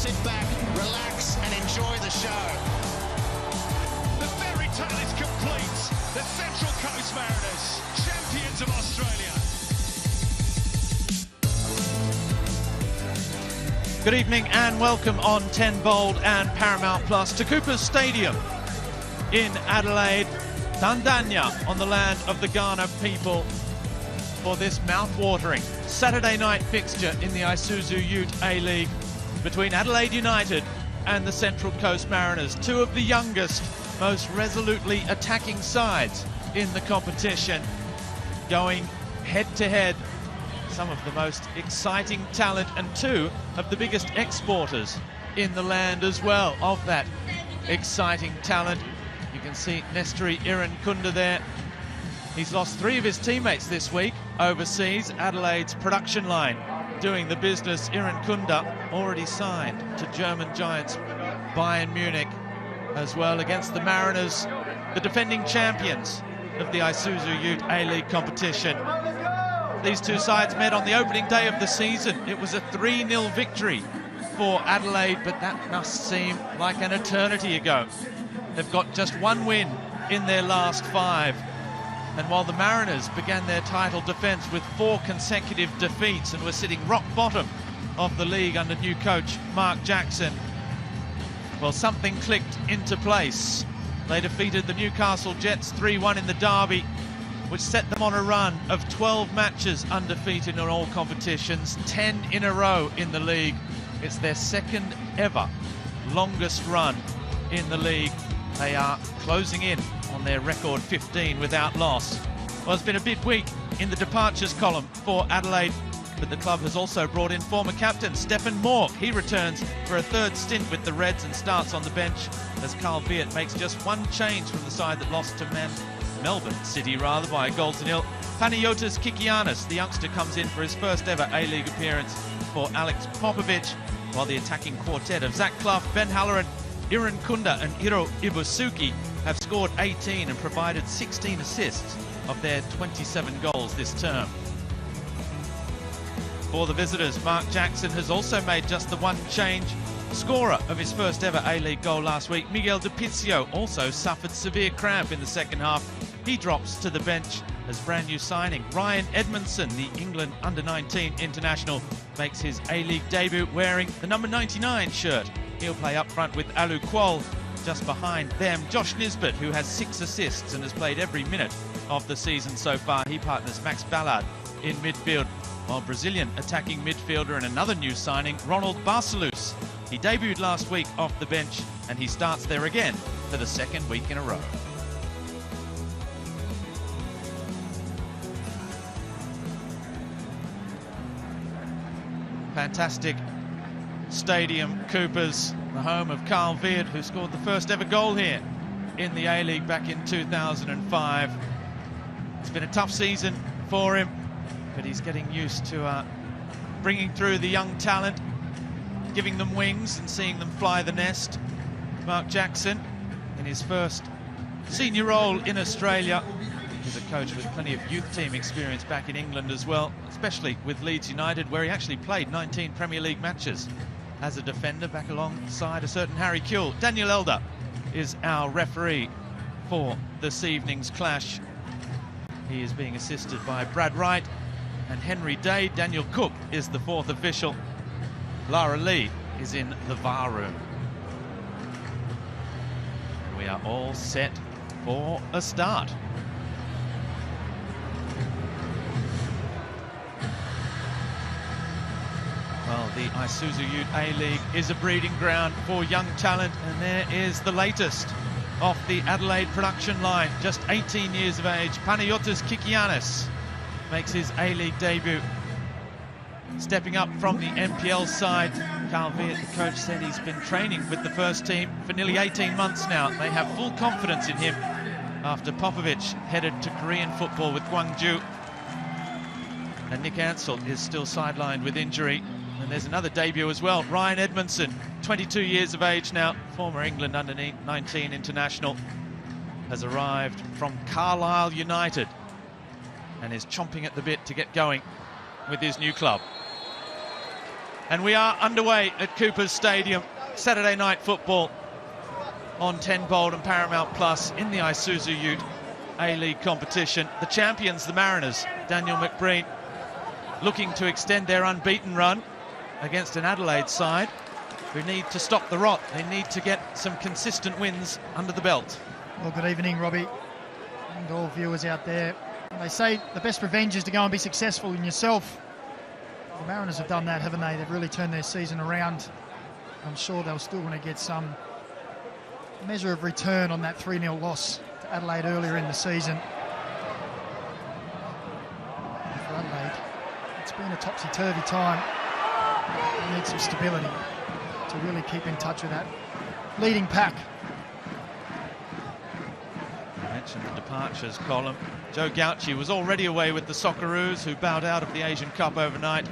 sit back, relax and enjoy the show. The fairy tale is complete. The Central Coast Mariners, champions of Australia. Good evening and welcome on 10 Bold and Paramount Plus to Cooper's Stadium in Adelaide, Tandanya, on the land of the Kaurna people, for this mouth-watering Saturday night fixture in the Isuzu Ute A-League between Adelaide United and the Central Coast Mariners, two of the youngest, most resolutely attacking sides in the competition, going head-to-head. Some of the most exciting talent and two of the biggest exporters in the land as well of that exciting talent. You can see Nestori Irankunda there. He's lost three of his teammates this week overseas. Adelaide's production line doing the business. Irankunda already signed to German giants Bayern Munich as well, against the Mariners, the defending champions of the Isuzu Ute A-League competition. These two sides met on the opening day of the season. It was a 3-0 victory for Adelaide, but that must seem like an eternity ago. They've got just one win in their last 5. And while the Mariners began their title defence with 4 consecutive defeats and were sitting rock bottom of the league under new coach Mark Jackson, well, something clicked into place. They defeated the Newcastle Jets 3-1 in the derby, which set them on a run of 12 matches undefeated in all competitions, 10 in a row in the league. It's their second ever longest run in the league. They are closing in on their record 15 without loss. Well, it's been a bit weak in the departures column for Adelaide, but the club has also brought in former captain Stefan Mork. He returns for a third stint with the Reds and starts on the bench as Carl Veart makes just one change from the side that lost to Melbourne City by a goal to nil. Panagiotis Kikianis, the youngster, comes in for his first ever A-League appearance for Alex Popovic, while the attacking quartet of Zach Clough, Ben Halloran, Irankunda and Hiro Ibusuki have scored 18 and provided 16 assists of their 27 goals this term. For the visitors, Mark Jackson has also made just the one change. Scorer of his first ever A-League goal last week, Miguel De Pizio, also suffered severe cramp in the second half. He drops to the bench as brand new signing Ryan Edmondson, the England under-19 international, makes his A-League debut wearing the number 99 shirt. He'll play up front with Alu Kuol. Just behind them, Josh Nisbet, who has 6 assists and has played every minute of the season so far. He partners Max Ballard in midfield, while Brazilian attacking midfielder and another new signing, Ronald Barcelus. He debuted last week off the bench and he starts there again for the second week in a row. Fantastic stadium, Coopers, the home of Carl Veart, who scored the first ever goal here in the A-League back in 2005. It's been a tough season for him, but he's getting used to bringing through the young talent, giving them wings and seeing them fly the nest. Mark Jackson, in his first senior role in Australia, is a coach with plenty of youth team experience back in England as well, especially with Leeds United, where he actually played 19 Premier League matches as a defender back alongside a certain Harry Kewell. Daniel Elder is our referee for this evening's clash. He is being assisted by Brad Wright and Henry Day. Daniel Cook is the 4th official. Lara Lee is in the VAR room. And we are all set for a start. Well, the Isuzu Ute A-League is a breeding ground for young talent, and there is the latest off the Adelaide production line. Just 18 years of age, Panagiotis Kikianis makes his A-League debut. Stepping up from the NPL side, Carl Veart, the coach, said he's been training with the first team for nearly 18 months now. They have full confidence in him after Popovic headed to Korean football with Gwangju. And Nick Ansell is still sidelined with injury. And there's another debut as well, Ryan Edmondson, 22 years of age now, former England under-19 international, has arrived from Carlisle United and is chomping at the bit to get going with his new club. And we are underway at Coopers Stadium. Saturday night football on 10 Bold and Paramount Plus in the Isuzu Ute A-League competition. The champions, the Mariners, Daniel McBreen, looking to extend their unbeaten run against an Adelaide side who need to stop the rot. They need to get some consistent wins under the belt. Well, good evening, Robbie, and all viewers out there. They say the best revenge is to go and be successful in yourself. The Mariners have done that, haven't they? They've really turned their season around. I'm sure they'll still want to get some measure of return on that 3-0 loss to Adelaide earlier in the season. For Adelaide, it's been a topsy-turvy time. They need some stability to really keep in touch with that leading pack. I mentioned the departures column. Joe Gauci was already away with the Socceroos, who bowed out of the Asian Cup overnight.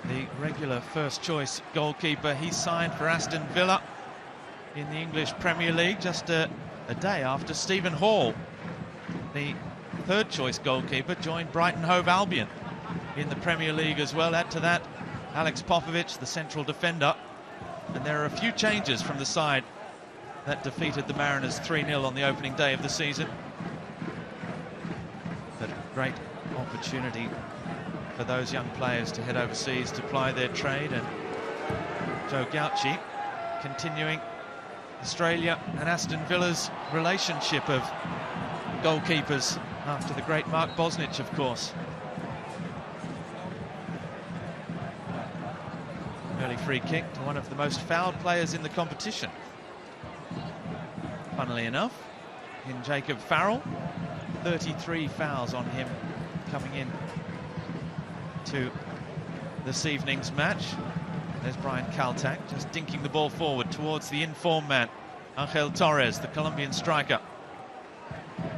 The regular first-choice goalkeeper, he signed for Aston Villa in the English Premier League just a day after Stephen Hall, the third-choice goalkeeper, joined Brighton Hove Albion in the Premier League as well. Add to that Alex Popovic, the central defender. And there are a few changes from the side that defeated the Mariners 3-0 on the opening day of the season. But a great opportunity for those young players to head overseas to ply their trade, and Joe Gauci continuing Australia and Aston Villa's relationship of goalkeepers after the great Mark Bosnich, of course. Early free kick to one of the most fouled players in the competition, funnily enough, in Jacob Farrell. 33 fouls on him coming in to this evening's match. There's Brian Kaltak just dinking the ball forward towards the in-form man, Angel Torres, the Colombian striker,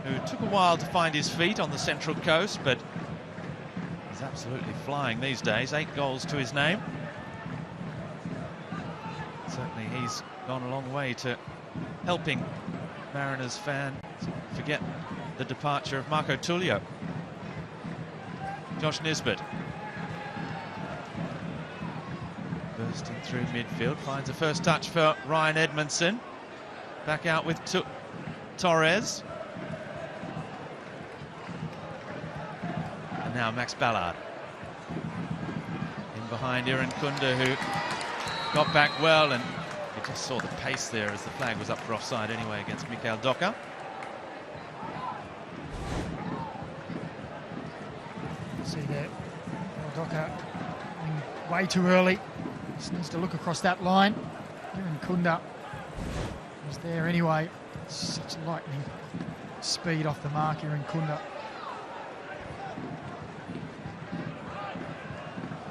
who took a while to find his feet on the Central Coast, but he's absolutely flying these days. 8 goals to his name. Certainly he's gone a long way to helping Mariners fans forget the departure of Marco Tullio. Josh Nisbet bursting through midfield, finds a first touch for Ryan Edmondson. Back out with Torres. And now Max Ballard. In behind Iran Kunda, who got back well, and you just saw the pace there as the flag was up for offside anyway against Mikael Doka. See there, Doka way too early. Just needs to look across that line. Iran Kunda was there anyway. Such lightning speed off the mark, Iran Kunda.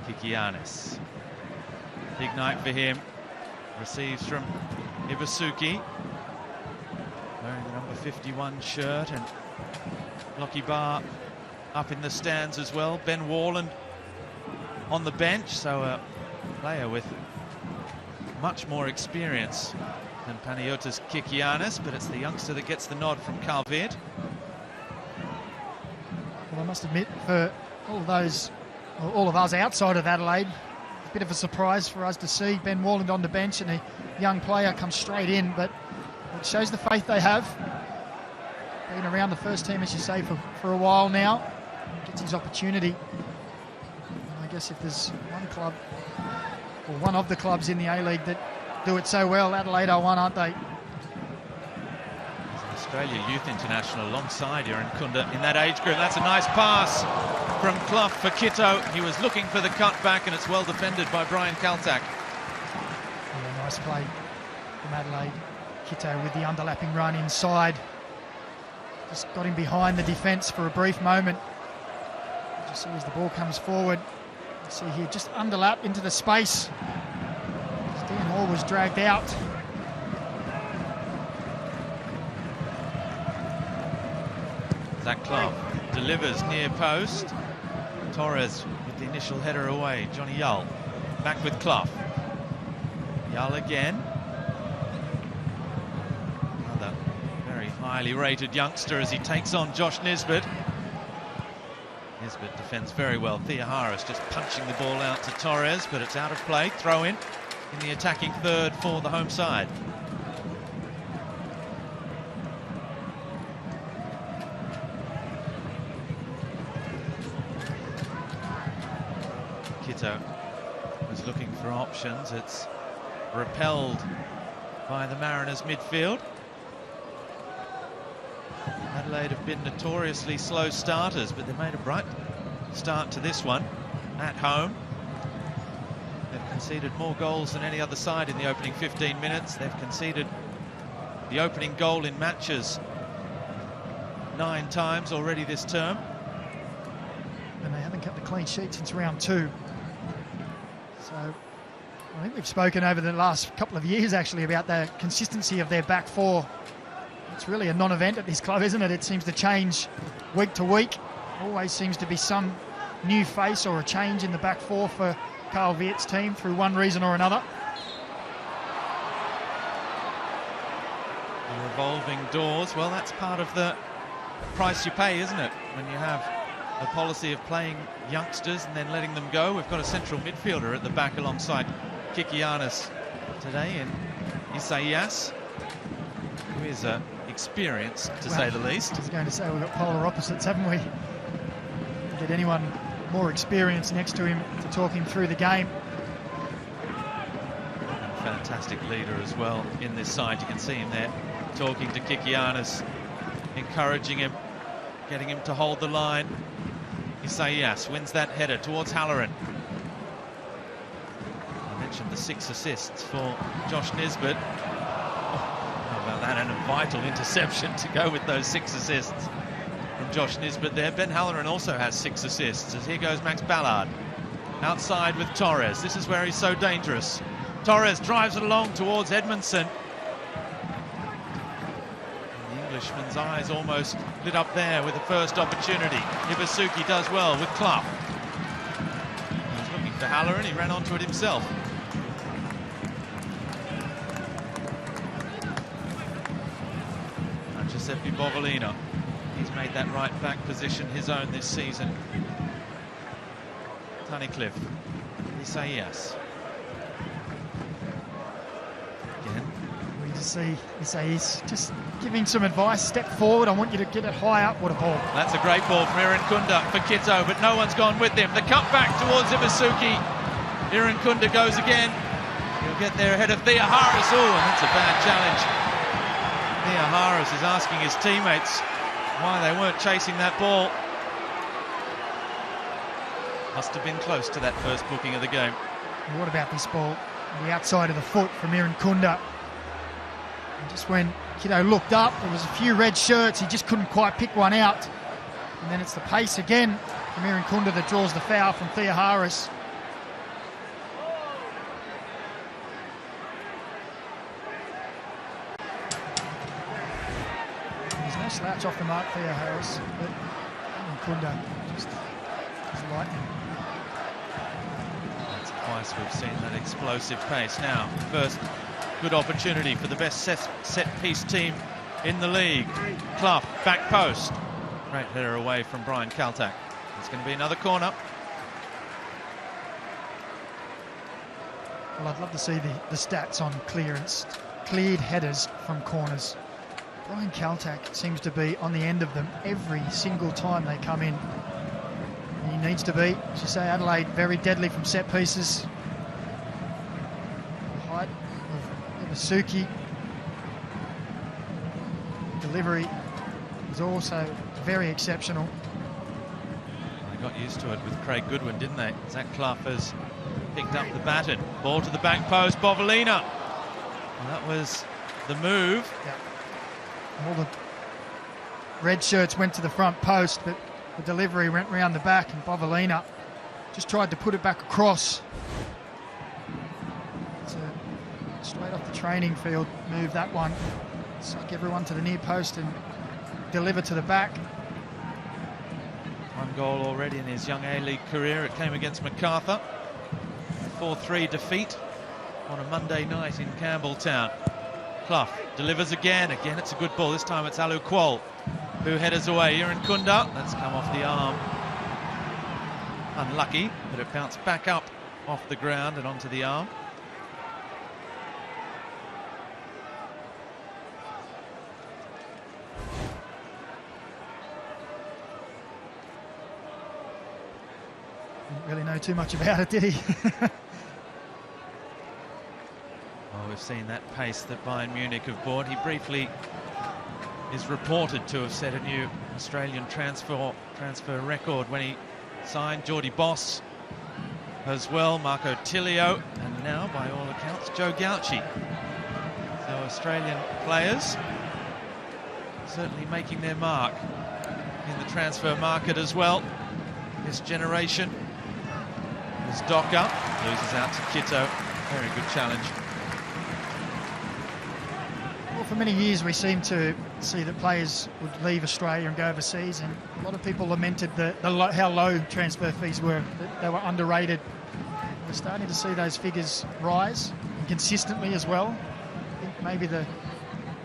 Kikianis. Big night for him. Receives from Iwasuki, wearing the number 51 shirt, and Lockie Barr up in the stands as well. Ben Warland on the bench, so a player with much more experience than Panagiotis Kikianis, but it's the youngster that gets the nod from Calvert. Well, I must admit, for all of us outside of Adelaide, a bit of a surprise for us to see Ben Warland on the bench and a young player come straight in, but it shows the faith they have. Been around the first team, as you say, for a while now. Gets his opportunity. And I guess if there's one club, or one of the clubs in the A-League that do it so well, Adelaide are one, aren't they? Australia Youth International alongside Iran Kunda in that age group. That's a nice pass from Clough for Kitto. He was looking for the cutback, and it's well defended by Brian Kaltak. Yeah, nice play from Adelaide. Kitto with the underlapping run inside. Just got him behind the defence for a brief moment. Just see as the ball comes forward. You see here, just underlap into the space. Dean Hall was dragged out. Zach Clough delivers near post. Torres with the initial header away. Johnny Yull back with Clough. Yull again. Another very highly rated youngster as he takes on Josh Nisbet. Nisbet defends very well. Thea Harris just punching the ball out to Torres, but it's out of play. Throw in the attacking third for the home side. Kitto was looking for options. It's repelled by the Mariners midfield. Adelaide have been notoriously slow starters, but they made a bright start to this one at home. They've conceded more goals than any other side in the opening 15 minutes. They've conceded the opening goal in matches 9 times already this term. And they haven't kept the clean sheet since round 2. So I think we've spoken over the last couple of years actually about the consistency of their back four. It's really a non-event at this club, isn't it? It seems to change week to week. Always seems to be some new face or a change in the back four for Carl Viet's team through one reason or another. The revolving doors, well, that's part of the price you pay, isn't it? When you have a policy of playing youngsters and then letting them go. We've got a central midfielder at the back alongside Kikianis today in Isaias, who is experienced, to say the least. I was going to say we've got polar opposites, haven't we? Get anyone more experienced next to him to talk him through the game. And a fantastic leader as well in this side. You can see him there talking to Kikianis, encouraging him, getting him to hold the line. Isaias wins that header towards Halloran. I mentioned the 6 assists for Josh Nisbet. How about that? And a vital interception to go with those 6 assists from Josh Nisbet there. Ben Halloran also has 6 assists, as here goes Max Ballard. Outside with Torres. This is where he's so dangerous. Torres drives it along towards Edmondson. The Englishman's eyes almost lit up there with the first opportunity. Ibasuki does well with Clough. He was looking for Halloran, he ran onto it himself. Giuseppe Bovolino. He's made that right back position his own this season. Tunnicliffe. Isaias. Again. We just see Isaias just giving some advice. Step forward, I want you to get it high up. What a ball. That's a great ball from Irankunda for Kitto, but no one's gone with him. The cut back towards Ibasuki. Irankunda goes again. He'll get there ahead of Thea Harris. Oh, and that's a bad challenge. Thea Harris is asking his teammates why they weren't chasing that ball. Must have been close to that first booking of the game. And what about this ball? On the outside of the foot from Irankunda. And just when Kiddo looked up, there was a few red shirts. He just couldn't quite pick one out. And then it's the pace again from Irankunda that draws the foul from Thea Harris. There's no slouch off the mark, Thea Harris, but Irankunda just is lightning. That's twice we've seen that explosive pace. Now, first good opportunity for the best set-piece team in the league. Clough, back post. Great header away from Brian Kaltak. It's going to be another corner. Well, I'd love to see the stats on clearance, cleared headers from corners. Brian Kaltak seems to be on the end of them every single time they come in. He needs to be. As you say, Adelaide very deadly from set pieces. The height of Ibasuki. Delivery is also very exceptional. They got used to it with Craig Goodwin, didn't they? Zach Clough has picked up the baton. Ball to the back post, Bovolina. And that was the move. Yeah. All the red shirts went to the front post, but the delivery went round the back, and Bovolina just tried to put it back across. It's a straight off the training field move, that one. Suck everyone to the near post and deliver to the back. One goal already in his young A-League career. It came against MacArthur. 4-3 defeat on a Monday night in Campbelltown. Clough delivers again. Again, it's a good ball. This time it's Alu Kuol who headers away. Irankunda. That's come off the arm unlucky, but it bounced back up off the ground and onto the arm. Didn't really know too much about it, did he? Well, we've seen that pace that Bayern Munich have brought. He briefly is reported to have set a new Australian transfer record when he signed. Jordi Boss as well, Marco Tilio, and now, by all accounts, Joe Gauci. So Australian players certainly making their mark in the transfer market as well. This generation. As Docker loses out to Kitto. Very good challenge. Well, for many years we seem to see that players would leave Australia and go overseas, and a lot of people lamented how low transfer fees were, that they were underrated. We're starting to see those figures rise, and consistently as well. I think maybe the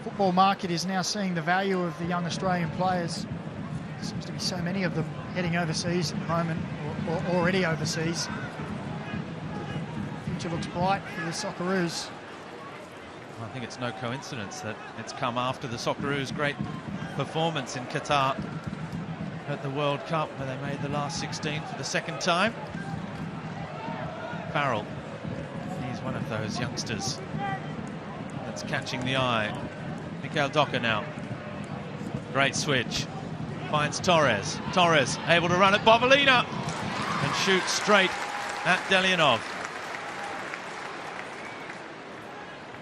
football market is now seeing the value of the young Australian players. There seems to be so many of them heading overseas at the moment, or already overseas. The future looks bright for the Socceroos. I think it's no coincidence that it's come after the Socceroos' great performance in Qatar at the World Cup, where they made the last 16 for the second time. Farrell, he's one of those youngsters that's catching the eye. Mikael Docker now. Great switch. Finds Torres. Torres able to run at Bovalina and shoot straight at Delianov.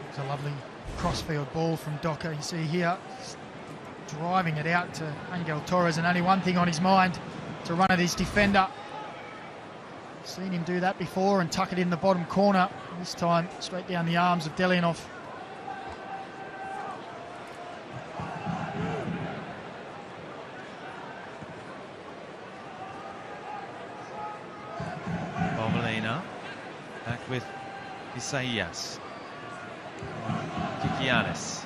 It's a lovely crossfield ball from Docker. You see here, driving it out to Angel Torres, and only one thing on his mind, to run at his defender. Seen him do that before and tuck it in the bottom corner. This time straight down the arms of Delianov. Bovalina back with Isaias. Kikianis.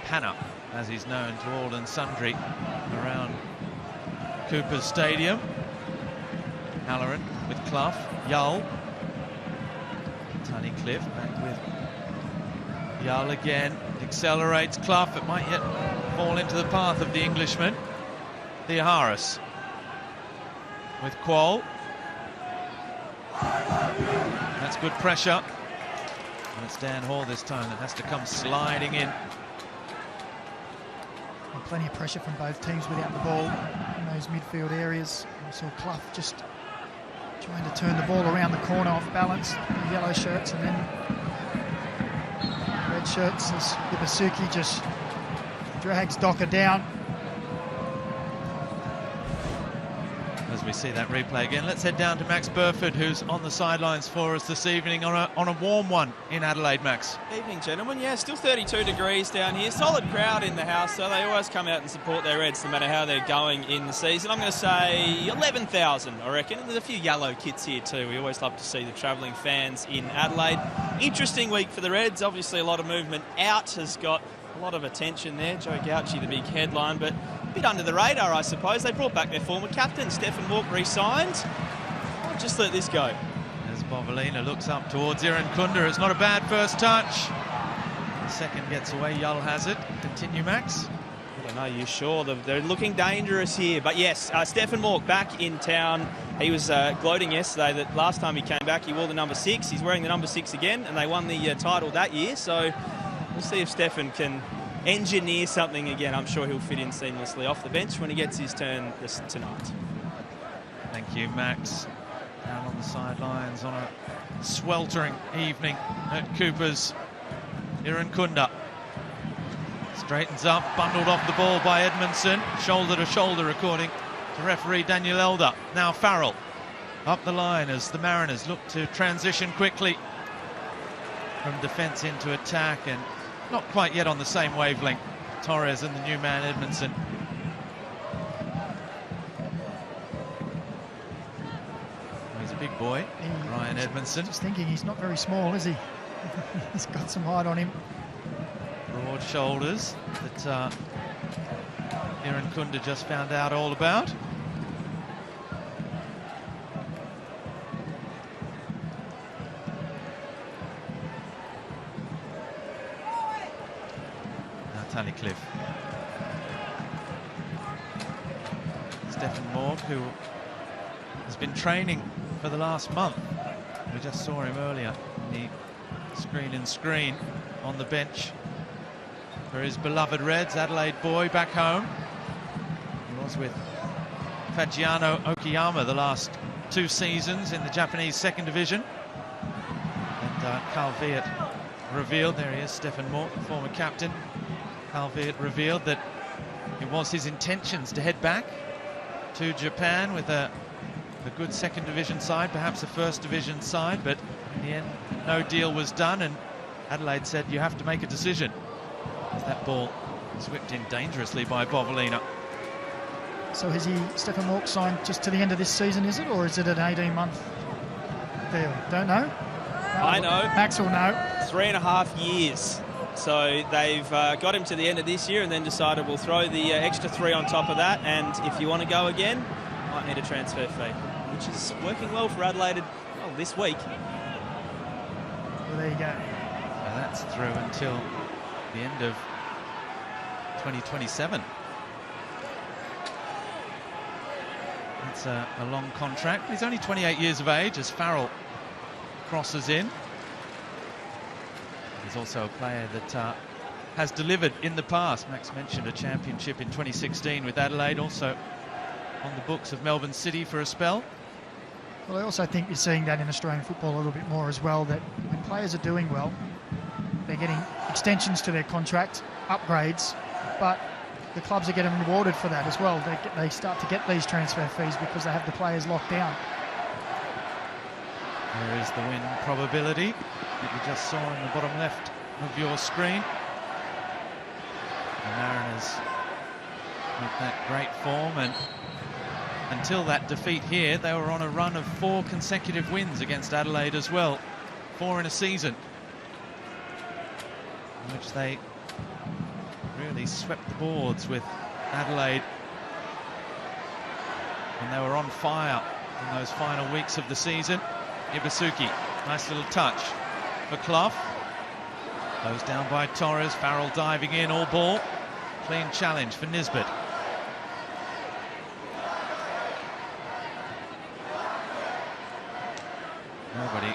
Panna, as he's known to all and sundry around Cooper's Stadium. Halloran with Clough. Yull. Tunnicliffe back with Yull again. Accelerates Clough. It might yet fall into the path of the Englishman. Theoharis with Quoll. That's good pressure. And it's Dan Hall this time that has to come sliding in. And plenty of pressure from both teams without the ball in those midfield areas. We saw Clough just trying to turn the ball around the corner off balance. The yellow shirts and then red shirts as Ibasuki just drags Docker down. As we see that replay again, let's head down to Max Burford, who's on the sidelines for us this evening on a warm one in Adelaide. Max. Evening, gentlemen. Yeah, still 32 degrees down here. Solid crowd in the house, so they always come out and support their Reds no matter how they're going in the season. I'm going to say 11,000, I reckon. And there's a few yellow kits here too. We always love to see the travelling fans in Adelaide. Interesting week for the Reds. Obviously a lot of movement out, has got a lot of attention there. Joe Gauci, the big headline, but a bit under the radar, I suppose. They brought back their former captain, Stefan Walk, re-signed. I'll just let this go. As Bovalina looks up towards Iran Kunda, it's not a bad first touch. The second gets away, Yull has it. Continue, Max. I don't know, you sure? They're looking dangerous here. But yes, Stefan Walk back in town. He was gloating yesterday that last time he came back, he wore the number 6. He's wearing the number 6 again, and they won the title that year. So we'll see if Stefan can engineer something again. I'm sure he'll fit in seamlessly off the bench when he gets his turn tonight. Thank you, Max. Down on the sidelines on a sweltering evening at Cooper's. Iran Kunda straightens up, bundled off the ball by Edmondson, shoulder to shoulder according to referee Daniel Elder. Now Farrell up the line as the Mariners look to transition quickly from defence into attack, and not quite yet on the same wavelength, Torres and the new man Edmondson. He's a big boy, Ryan Edmondson. Just thinking, he's not very small, is he? He's got some height on him. Broad shoulders that Iran Kunda just found out all about. Tunnicliffe. Stephen Mork, who has been training for the last month. We just saw him earlier in the screen on the bench for his beloved Reds. Adelaide boy back home. He was with Fagiano Okayama the last 2 seasons in the Japanese second division. And Carl Viet revealed, there he is, Stephen Mork, the former captain. Carl Viet revealed that it was his intentions to head back to Japan with a good second division side, perhaps a first division side, but in the end no deal was done, and Adelaide said you have to make a decision. As that ball was whipped in dangerously by Bovalina. So has Stephen Mork signed just to the end of this season, is it, or is it an 18-month deal? Don't know. I know. Max will know. 3.5 years. So they've got him to the end of this year and then decided we'll throw the extra 3 on top of that, and if you want to go again, might need a transfer fee, which is working well for Adelaide this week. Well, there you go. So that's through until the end of 2027. It's a long contract. He's only 28 years of age as Farrell crosses in. He's also a player that has delivered in the past. Max mentioned a championship in 2016 with Adelaide, also on the books of Melbourne City for a spell. Well, I also think you're seeing that in Australian football a little bit more as well, that when players are doing well, they're getting extensions to their contract, upgrades, but the clubs are getting rewarded for that as well. They start to get these transfer fees because they have the players locked down. There is the win probability that you just saw in the bottom left of your screen. The Mariners with that great form, and until that defeat here, they were on a run of 4 consecutive wins against Adelaide as well. 4 in a season, in which they really swept the boards with Adelaide. And they were on fire in those final weeks of the season. Ibasuki, nice little touch for Clough. Closed down by Torres, Farrell diving in, all ball. Clean challenge for Nisbet. Nobody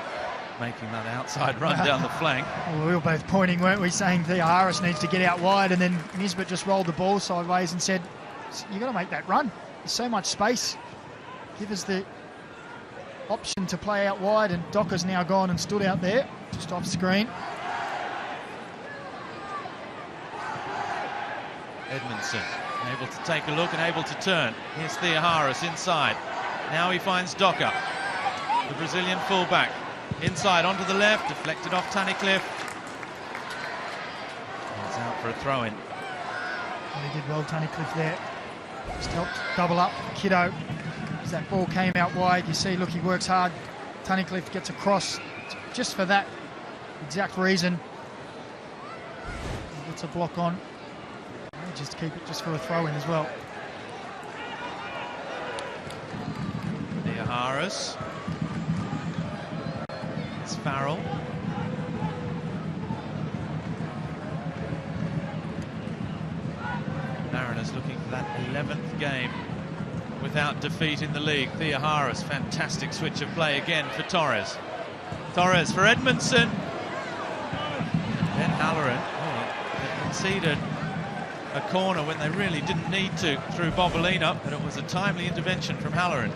making that outside run down the flank. Well, we were both pointing, weren't we, saying Thea Harris needs to get out wide, and then Nisbet just rolled the ball sideways and said, you've got to make that run. There's so much space. Give us the option to play out wide, and Docker's now gone and stood out there, just off screen. Edmondson able to take a look and able to turn. Here's Thea Harris inside. Now he finds Docker, the Brazilian fullback. Inside onto the left, deflected off Tunnicliffe. It's out for a throw-in. Well, he did well, Tunnicliffe there. Just helped double up Kiddo. As that ball came out wide, you see, look, he works hard. Tunnicliffe gets across just for that exact reason. He gets a block on. Just keep it just for a throw-in as well. Thea Harris. It's Farrell. Mariners looking for that 11th game without defeat in the league. Thea Harris, fantastic switch of play again for Torres. Torres for Edmondson. Ben Halloran, they conceded a corner when they really didn't need to through Bovalina, but it was a timely intervention from Halloran.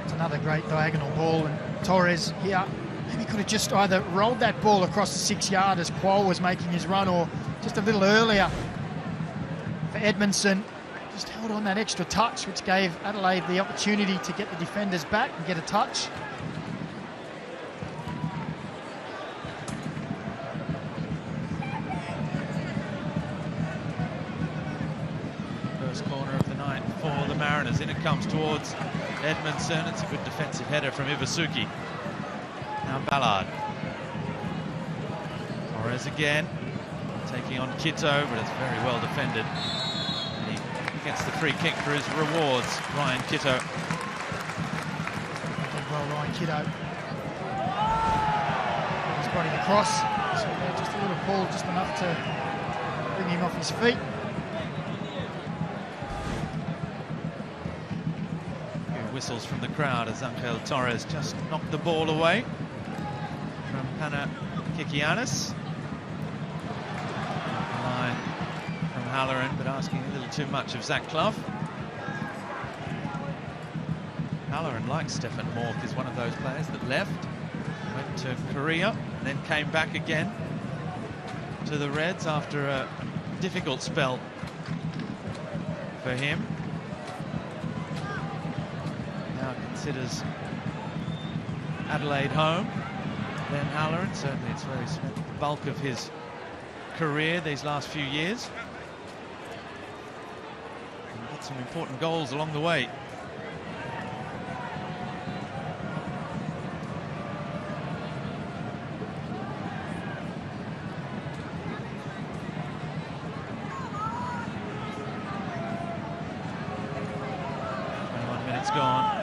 It's another great diagonal ball, and Torres here maybe could have just either rolled that ball across the 6 yard as Quoll was making his run, or just a little earlier for Edmondson. Just held on that extra touch, which gave Adelaide the opportunity to get the defenders back and get a touch. First corner of the night for the Mariners. In it comes towards Edmondson. It's a good defensive header from Ibasuki. Now Ballard. Torres again, taking on Kito, but it's very well defended. And he gets the free kick for his rewards, Ryan Kito. Did well, Ryan Kiddo. He's got him across. So just a little pull, just enough to bring him off his feet. Whistles from the crowd as Angel Torres just knocked the ball away from Pana Kikianis. Line from Halloran, but asking a little too much of Zach Clough. Halloran, like Stefan Mork, is one of those players that left, went to Korea, and then came back again to the Reds after a difficult spell for him. Considers Adelaide home. Ben Halloran, certainly it's where he spent the bulk of his career these last few years. And got some important goals along the way. Minutes gone.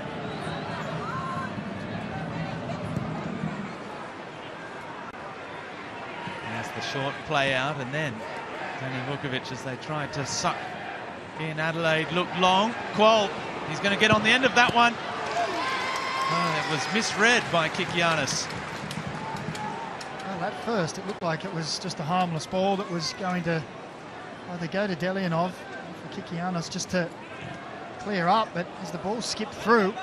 The short play out, and then Danny Vukovic, as they tried to suck in Adelaide, looked long. Qual, he's going to get on the end of that one. Oh, it was misread by Kikianis. Well, at first it looked like it was just a harmless ball that was going to either go to Delianov or for Kikianis just to clear up, but as the ball skipped through,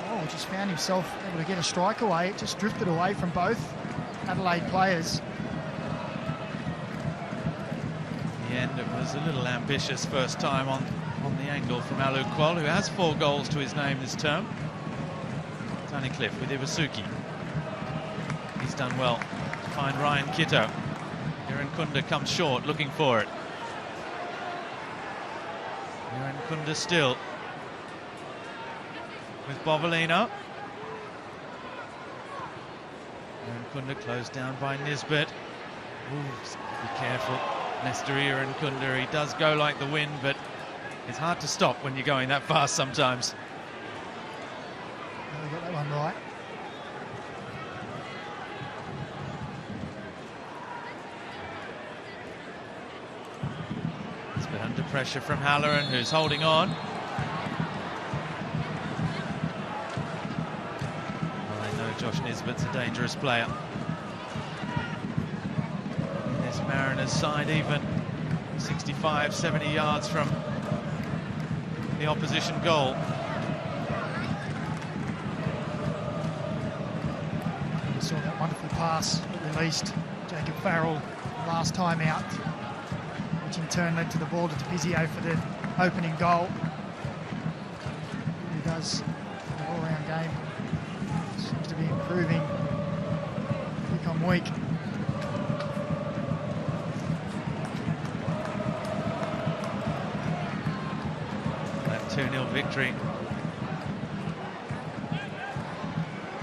oh, just found himself able to get a strike away. It just drifted away from both Adelaide players. In the end, it was a little ambitious first time on the angle from Alu Qual, who has 4 goals to his name this term. Tony Cliff with Iwasuki. He's done well to find Ryan Kitto. Iran Kunda comes short, looking for it. Iran Kunda still with Bovalino. Iran Kunda closed down by Nisbet. Ooh, be careful. Nestor Iran Kunda, he does go like the wind, but it's hard to stop when you're going that fast sometimes. Got that one right. It's been under pressure from Halloran, who's holding on. Well, they know Josh Nisbet's a dangerous player. This Mariners side, even 65, 70 yards from the opposition goal. We saw that wonderful pass that released Jacob Farrell last time out, which in turn led to the ball to Tepizio for the opening goal. He does the all-round game. Seems to be improving week on week. That 2-0 victory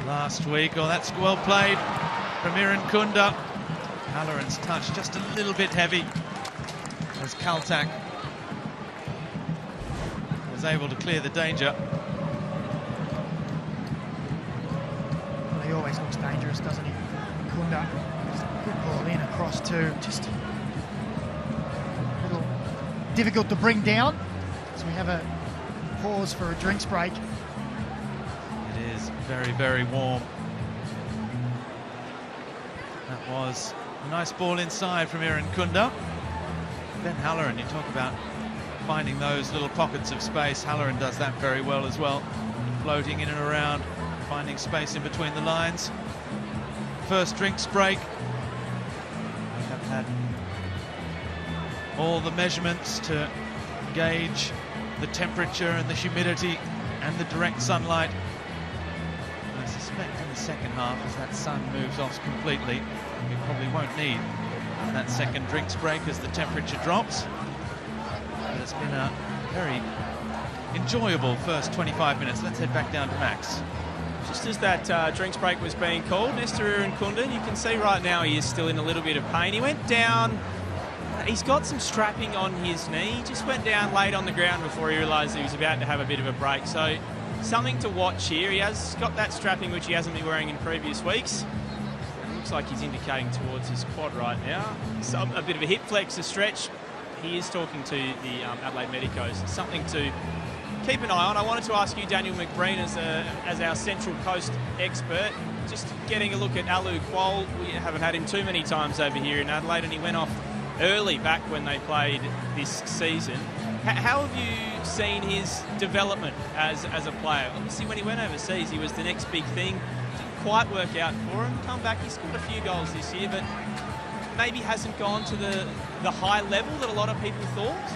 last week. Oh, that's well played from Iran Kunda. Halloran's touch just a little bit heavy as Kaltak was able to clear the danger. Well, he always looks dangerous, doesn't he? Kunda, good ball in across to just a little difficult to bring down. So we have a pause for a drinks break. It is very, very warm. That was a nice ball inside from Iran Kunda. Ben Halloran, you talk about finding those little pockets of space. Halloran does that very well as well. Floating in and around, finding space in between the lines. First drinks break. We have had all the measurements to gauge the temperature and the humidity and the direct sunlight. I suspect in the second half, as that sun moves off completely, we probably won't need that second drinks break as the temperature drops. But it's been a very enjoyable first 25 minutes. Let's head back down to Max. Just as that drinks break was being called, Nestor Iran Kunda, you can see right now he is still in a little bit of pain. He went down, he's got some strapping on his knee, he just went down, laid on the ground before he realised he was about to have a bit of a break. So something to watch here. He has got that strapping which he hasn't been wearing in previous weeks. looks like he's indicating towards his quad right now. So a bit of a hip flex, a stretch. He is talking to the Adelaide medicos. Something to keep an eye on. I wanted to ask you, Daniel McBreen, as our Central Coast expert, just getting a look at Alu Quoll. We haven't had him too many times over here in Adelaide, and he went off early back when they played this season. How have you seen his development as a player? Obviously, when he went overseas, he was the next big thing. Didn't quite work out for him. Come back, he scored a few goals this year, but maybe hasn't gone to the high level that a lot of people thought.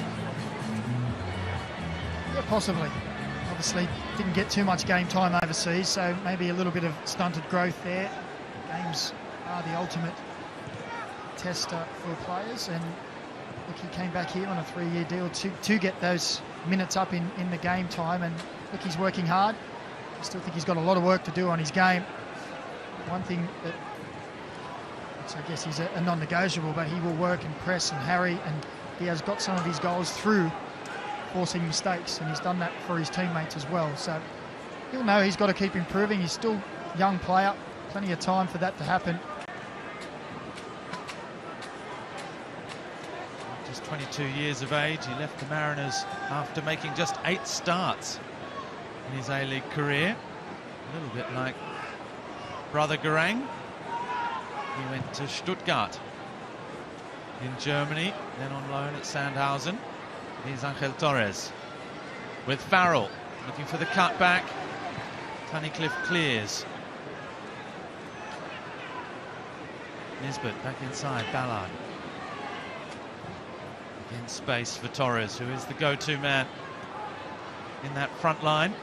Yeah, possibly. Obviously, didn't get too much game time overseas, so maybe a little bit of stunted growth there. Games are the ultimate tester for players, and look, he came back here on a 3-year deal to get those minutes up in the game time, and look, he's working hard. I still think he's got a lot of work to do on his game. One thing that, which I guess he's a non-negotiable, but he will work and press and harry, and he has got some of his goals through forcing mistakes, and he's done that for his teammates as well. So he'll know he's got to keep improving. He's still a young player, plenty of time for that to happen. Just 22 years of age, he left the Mariners after making just 8 starts in his A-League career. A little bit like brother Garang. He went to Stuttgart in Germany, then on loan at Sandhausen. Here's Angel Torres with Farrell looking for the cutback. Tunnicliffe clears. Nisbet back inside. Ballard in space for Torres, who is the go-to man in that front line.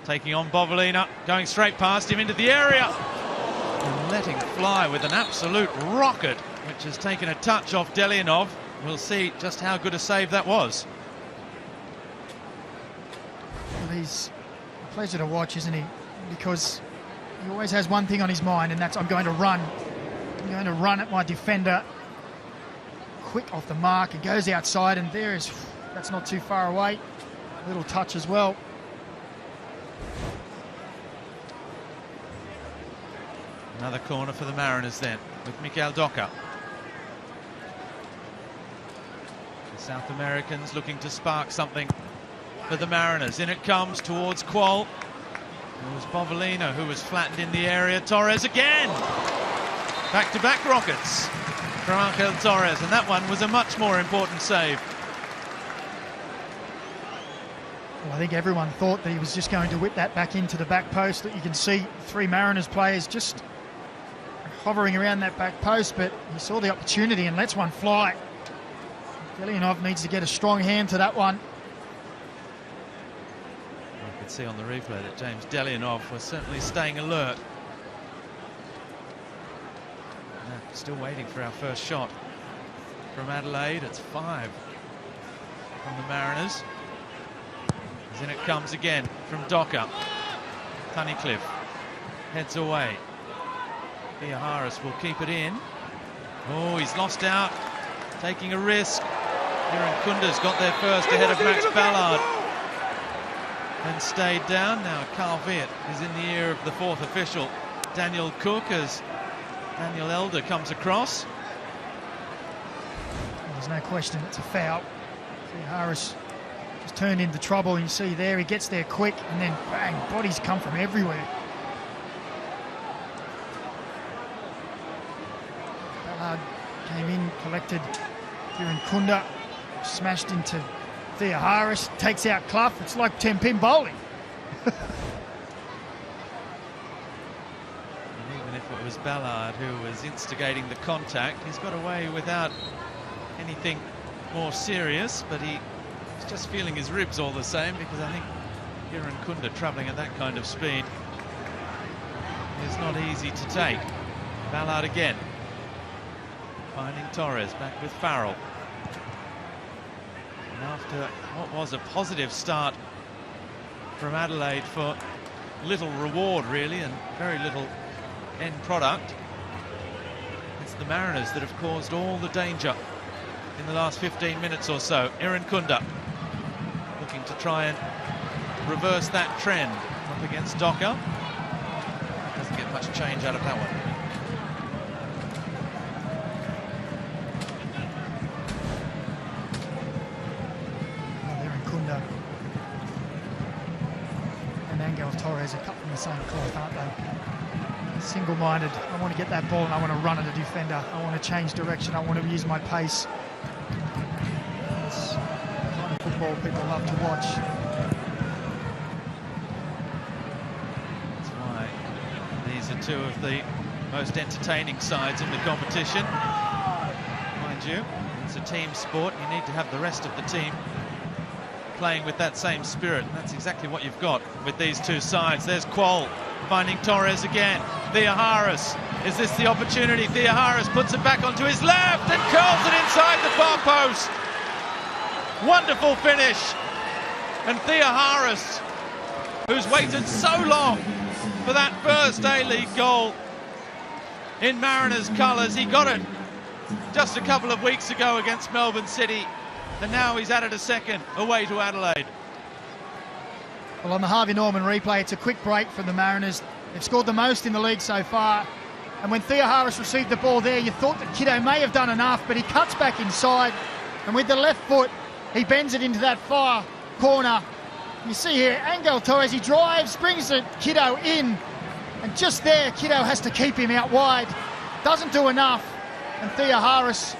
Taking on Bovalina, going straight past him into the area and letting fly with an absolute rocket, which has taken a touch off Delianov. We'll see just how good a save that was. Well, he's a pleasure to watch, isn't he? Because he always has one thing on his mind, and that's, I'm going to run. I'm going to run at my defender. Quick off the mark, and goes outside, and that's not too far away. A little touch as well. Another corner for the Mariners then, with Mikael Docker. South Americans looking to spark something for the Mariners. In it comes towards Quoll. It was Bovalina who was flattened in the area. Torres again! Back-to-back rockets from Angel Torres, and that one was a much more important save. Well, I think everyone thought that he was just going to whip that back into the back post. That you can see 3 Mariners players just hovering around that back post, but he saw the opportunity and lets one fly. Delianov needs to get a strong hand to that one. You could see on the replay that James Delianov was certainly staying alert. Now, still waiting for our first shot from Adelaide. It's 5 from the Mariners. As in it comes again from Docker. Tunnicliffe heads away. Harris will keep it in. Oh, he's lost out, taking a risk. Hiran Kunda's got there first ahead of Max Ballard and stayed down. Now Carl Viet is in the ear of the 4th official, Daniel Cook, as Daniel Elder comes across. Well, there's no question it's a foul. Harris just turned into trouble. You see there, he gets there quick, and then bang, bodies come from everywhere. Ballard came in, collected Hiran Kunda, smashed into Thea Harris, takes out Clough. It's like 10-pin bowling. And even if it was Ballard who was instigating the contact, he's got away without anything more serious, but he's just feeling his ribs all the same, because I think Hiran Kunda travelling at that kind of speed is not easy to take. Ballard again, finding Torres, back with Farrell. And after what was a positive start from Adelaide for little reward really, and very little end product, it's the Mariners that have caused all the danger in the last 15 minutes or so. Hiran Kunda looking to try and reverse that trend up against Docker. Doesn't get much change out of that one. Angel Torres are cut from the same cloth, aren't they? Single-minded. I want to get that ball and I want to run at a defender. I want to change direction. I want to use my pace. It's the kind of football people love to watch. That's why these are two of the most entertaining sides in the competition. Mind you, it's a team sport. You need to have the rest of the team playing with that same spirit, and that's exactly what you've got with these two sides. There's Quoll finding Torres again. Theoharis, is this the opportunity? Theoharis puts it back onto his left and curls it inside the far post. Wonderful finish. And Theoharis, who's waited so long for that first A-League goal in Mariners colours, he got it just a couple of weeks ago against Melbourne City, and now he's added a second away to Adelaide. Well, on the Harvey Norman replay, it's a quick break from the Mariners. They've scored the most in the league so far. And when Theoharis received the ball there, you thought that Kiddo may have done enough, but he cuts back inside. And with the left foot, he bends it into that far corner. You see here, Angel Torres, he drives, brings the Kiddo in. And just there, Kiddo has to keep him out wide. Doesn't do enough. And Theoharis,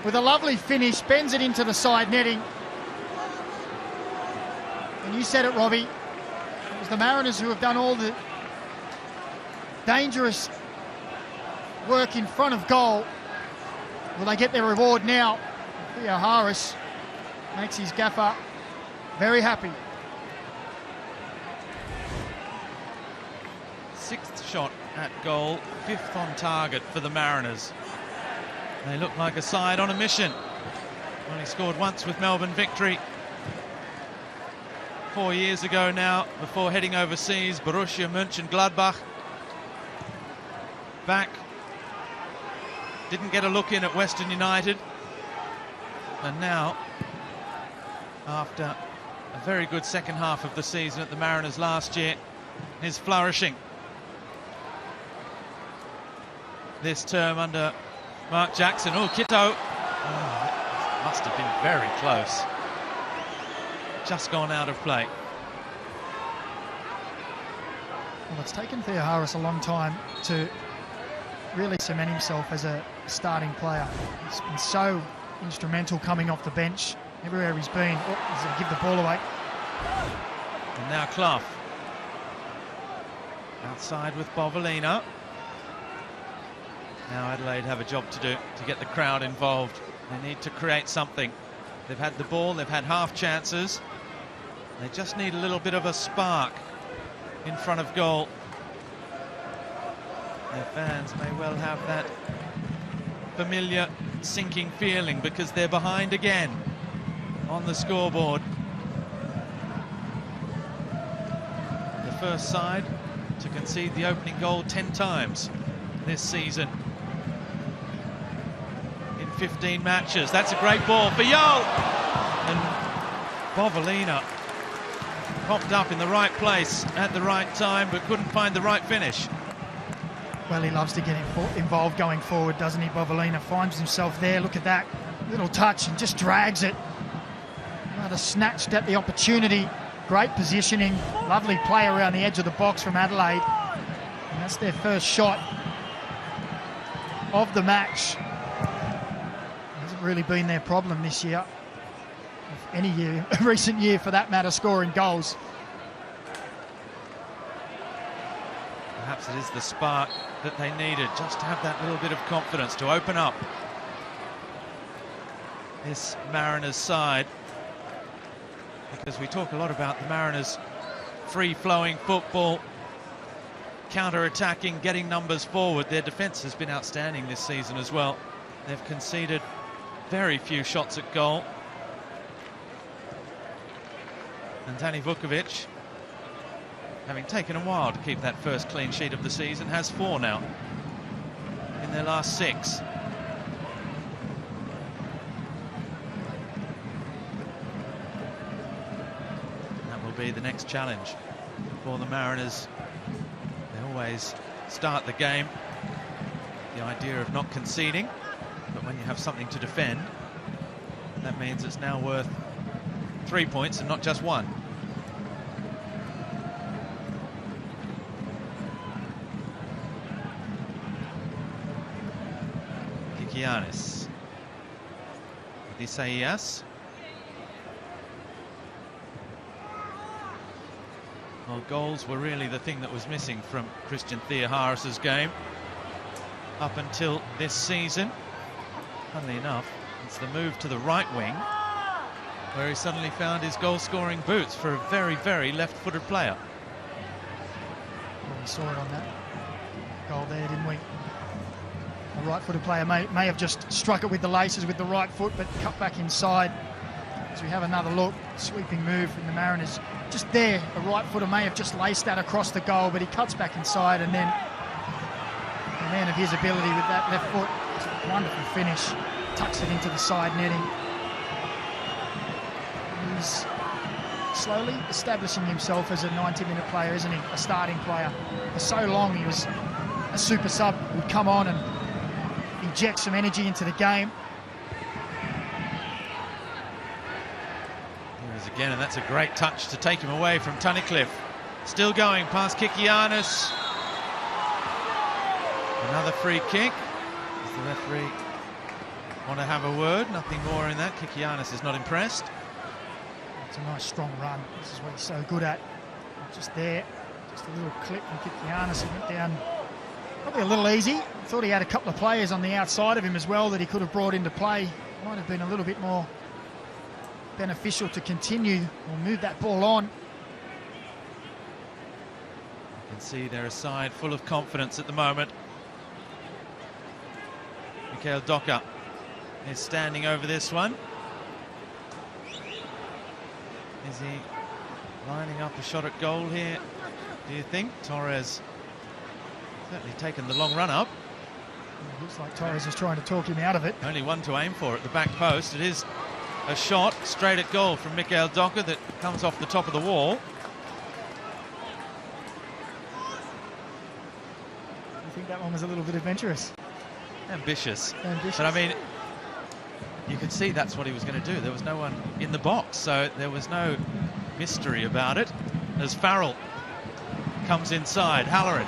with a lovely finish, bends it into the side netting. And you said it, Robbie. It was the Mariners who have done all the dangerous work in front of goal. Will they get their reward now? Theoharis makes his gaffer very happy. Sixth shot at goal, fifth on target for the Mariners. They look like a side on a mission. Only scored once with Melbourne Victory 4 years ago now, before heading overseas. Borussia Mönchengladbach. Back. Didn't get a look in at Western United. And now, after a very good second half of the season at the Mariners last year, is flourishing this term under Mark Jackson. Oh, Kiddo. Oh, must have been very close. Just gone out of play. Well, it's taken Theoharis a long time to really cement himself as a starting player. He's been so instrumental coming off the bench everywhere he's been. Oh, he's going to give the ball away. And now Clough. Outside with Bovalina. Now Adelaide have a job to do to get the crowd involved. They need to create something. They've had the ball, they've had half chances. They just need a little bit of a spark in front of goal. Their fans may well have that familiar sinking feeling because they're behind again on the scoreboard. The first side to concede the opening goal 10 times this season in 15 matches. That's a great ball for Yol, and Bovalina popped up in the right place at the right time but couldn't find the right finish. Well, he loves to get involved going forward, doesn't he? Bovalina finds himself there. Look at that little touch and just drags it. Rather snatched at the opportunity. Great positioning. Lovely play around the edge of the box from Adelaide. And that's their first shot of the match. Hasn't really been their problem this year. Of any year, recent year for that matter, scoring goals. Perhaps it is the spark that they needed, just to have that little bit of confidence to open up this Mariners side. Because we talk a lot about the Mariners' free-flowing football, counter-attacking, getting numbers forward. Their defence has been outstanding this season as well. They've conceded very few shots at goal. And Dani Vukovic, having taken a while to keep that first clean sheet of the season, has 4 now in their last 6. That will be the next challenge for the Mariners. They always start the game the idea of not conceding, but when you have something to defend, that means it's now worth 3 points and not just 1. Kikianis. Isaias. Well, goals were really the thing that was missing from Christian Theoharis' game up until this season. Funnily enough, it's the move to the right wing where he suddenly found his goal-scoring boots for a very, very left-footed player. Well, we saw it on that goal there, didn't we? A right-footed player may have just struck it with the laces with the right foot, but cut back inside. As we have another look, sweeping move from the Mariners. Just there, a right footer may have just laced that across the goal, but he cuts back inside, and then a man of his ability with that left foot, it's a wonderful finish, tucks it into the side netting. He's slowly establishing himself as a 90-minute player, isn't he? A starting player. For so long he was a super sub, would come on and inject some energy into the game. Again, and that's a great touch to take him away from Tunnicliffe. Still going past Kikianis. Another free kick. Does the referee want to have a word? Nothing more in that. Kikianis is not impressed. It's a nice strong run. This is what he's so good at. Just there, just a little clip from Kikianis. He went down probably a little easy. Thought he had a couple of players on the outside of him as well that he could have brought into play. Might have been a little bit more beneficial to continue or move that ball on. You can see they're a side full of confidence at the moment. Mikhail Doka is standing over this one. Is he lining up a shot at goal here, do you think? Torres certainly taken the long run up. It looks like Torres is trying to talk him out of it. Only one to aim for at the back post. It is a shot straight at goal from Mikhail Doka that comes off the top of the wall. I think that one was a little bit adventurous. Ambitious. Ambitious. But I mean, you could see that's what he was going to do. There was no one in the box, so there was no mystery about it. As Farrell comes inside, Halloran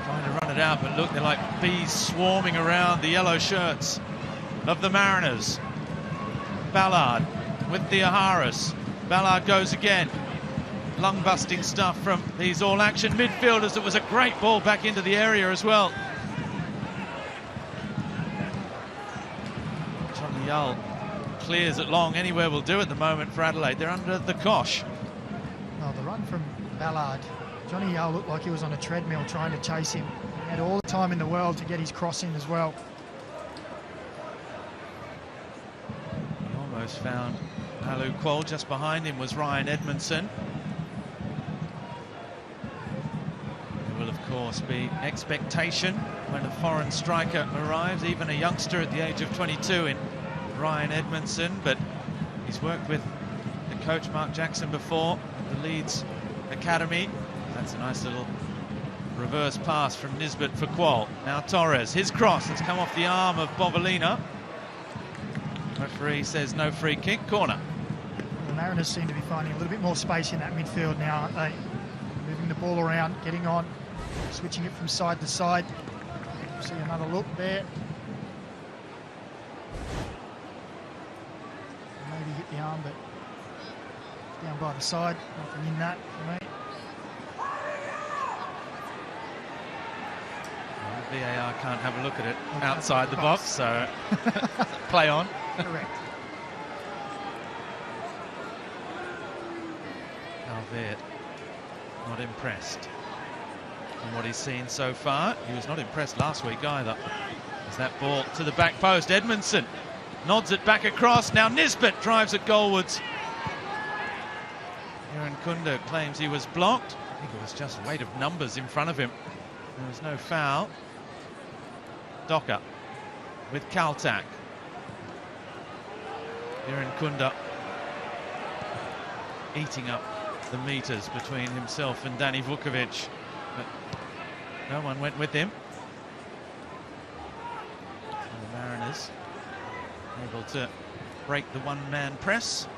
trying to run it out, but look, they're like bees swarming around the yellow shirts of the Mariners. Ballard with Theoharis. Ballard goes again. Lung-busting stuff from these all-action midfielders. It was a great ball back into the area as well. Johnny Yull clears it long. Anywhere will do at the moment for Adelaide. They're under the cosh. Well, the run from Ballard. Johnny Yull looked like he was on a treadmill trying to chase him. He had all the time in the world to get his cross in as well. Found Alu Quol. Just behind him was Ryan Edmondson. There will of course be expectation when a foreign striker arrives, even a youngster at the age of 22 in Ryan Edmondson, but he's worked with the coach Mark Jackson before at the Leeds Academy. That's a nice little reverse pass from Nisbet for Quol. Now Torres, his cross has come off the arm of Bovalina. Referee says no free kick, corner. The Mariners seem to be finding a little bit more space in that midfield now, aren't they? Moving the ball around, getting on, switching it from side to side. See another look there. Maybe hit the arm, but down by the side. Nothing in that for me. Well, VAR can't have a look at it outside the box, so play on. Correct. Albeit not impressed from what he's seen so far. He was not impressed last week either. As that ball to the back post, Edmondson nods it back across. Now Nisbet drives it goalwards. Aaron Kunda claims he was blocked. I think it was just weight of numbers in front of him. There was no foul. Doka with Kaltak. Aaron Kunda eating up the meters between himself and Danny Vukovic, but no one went with him. And the Mariners able to break the one-man press.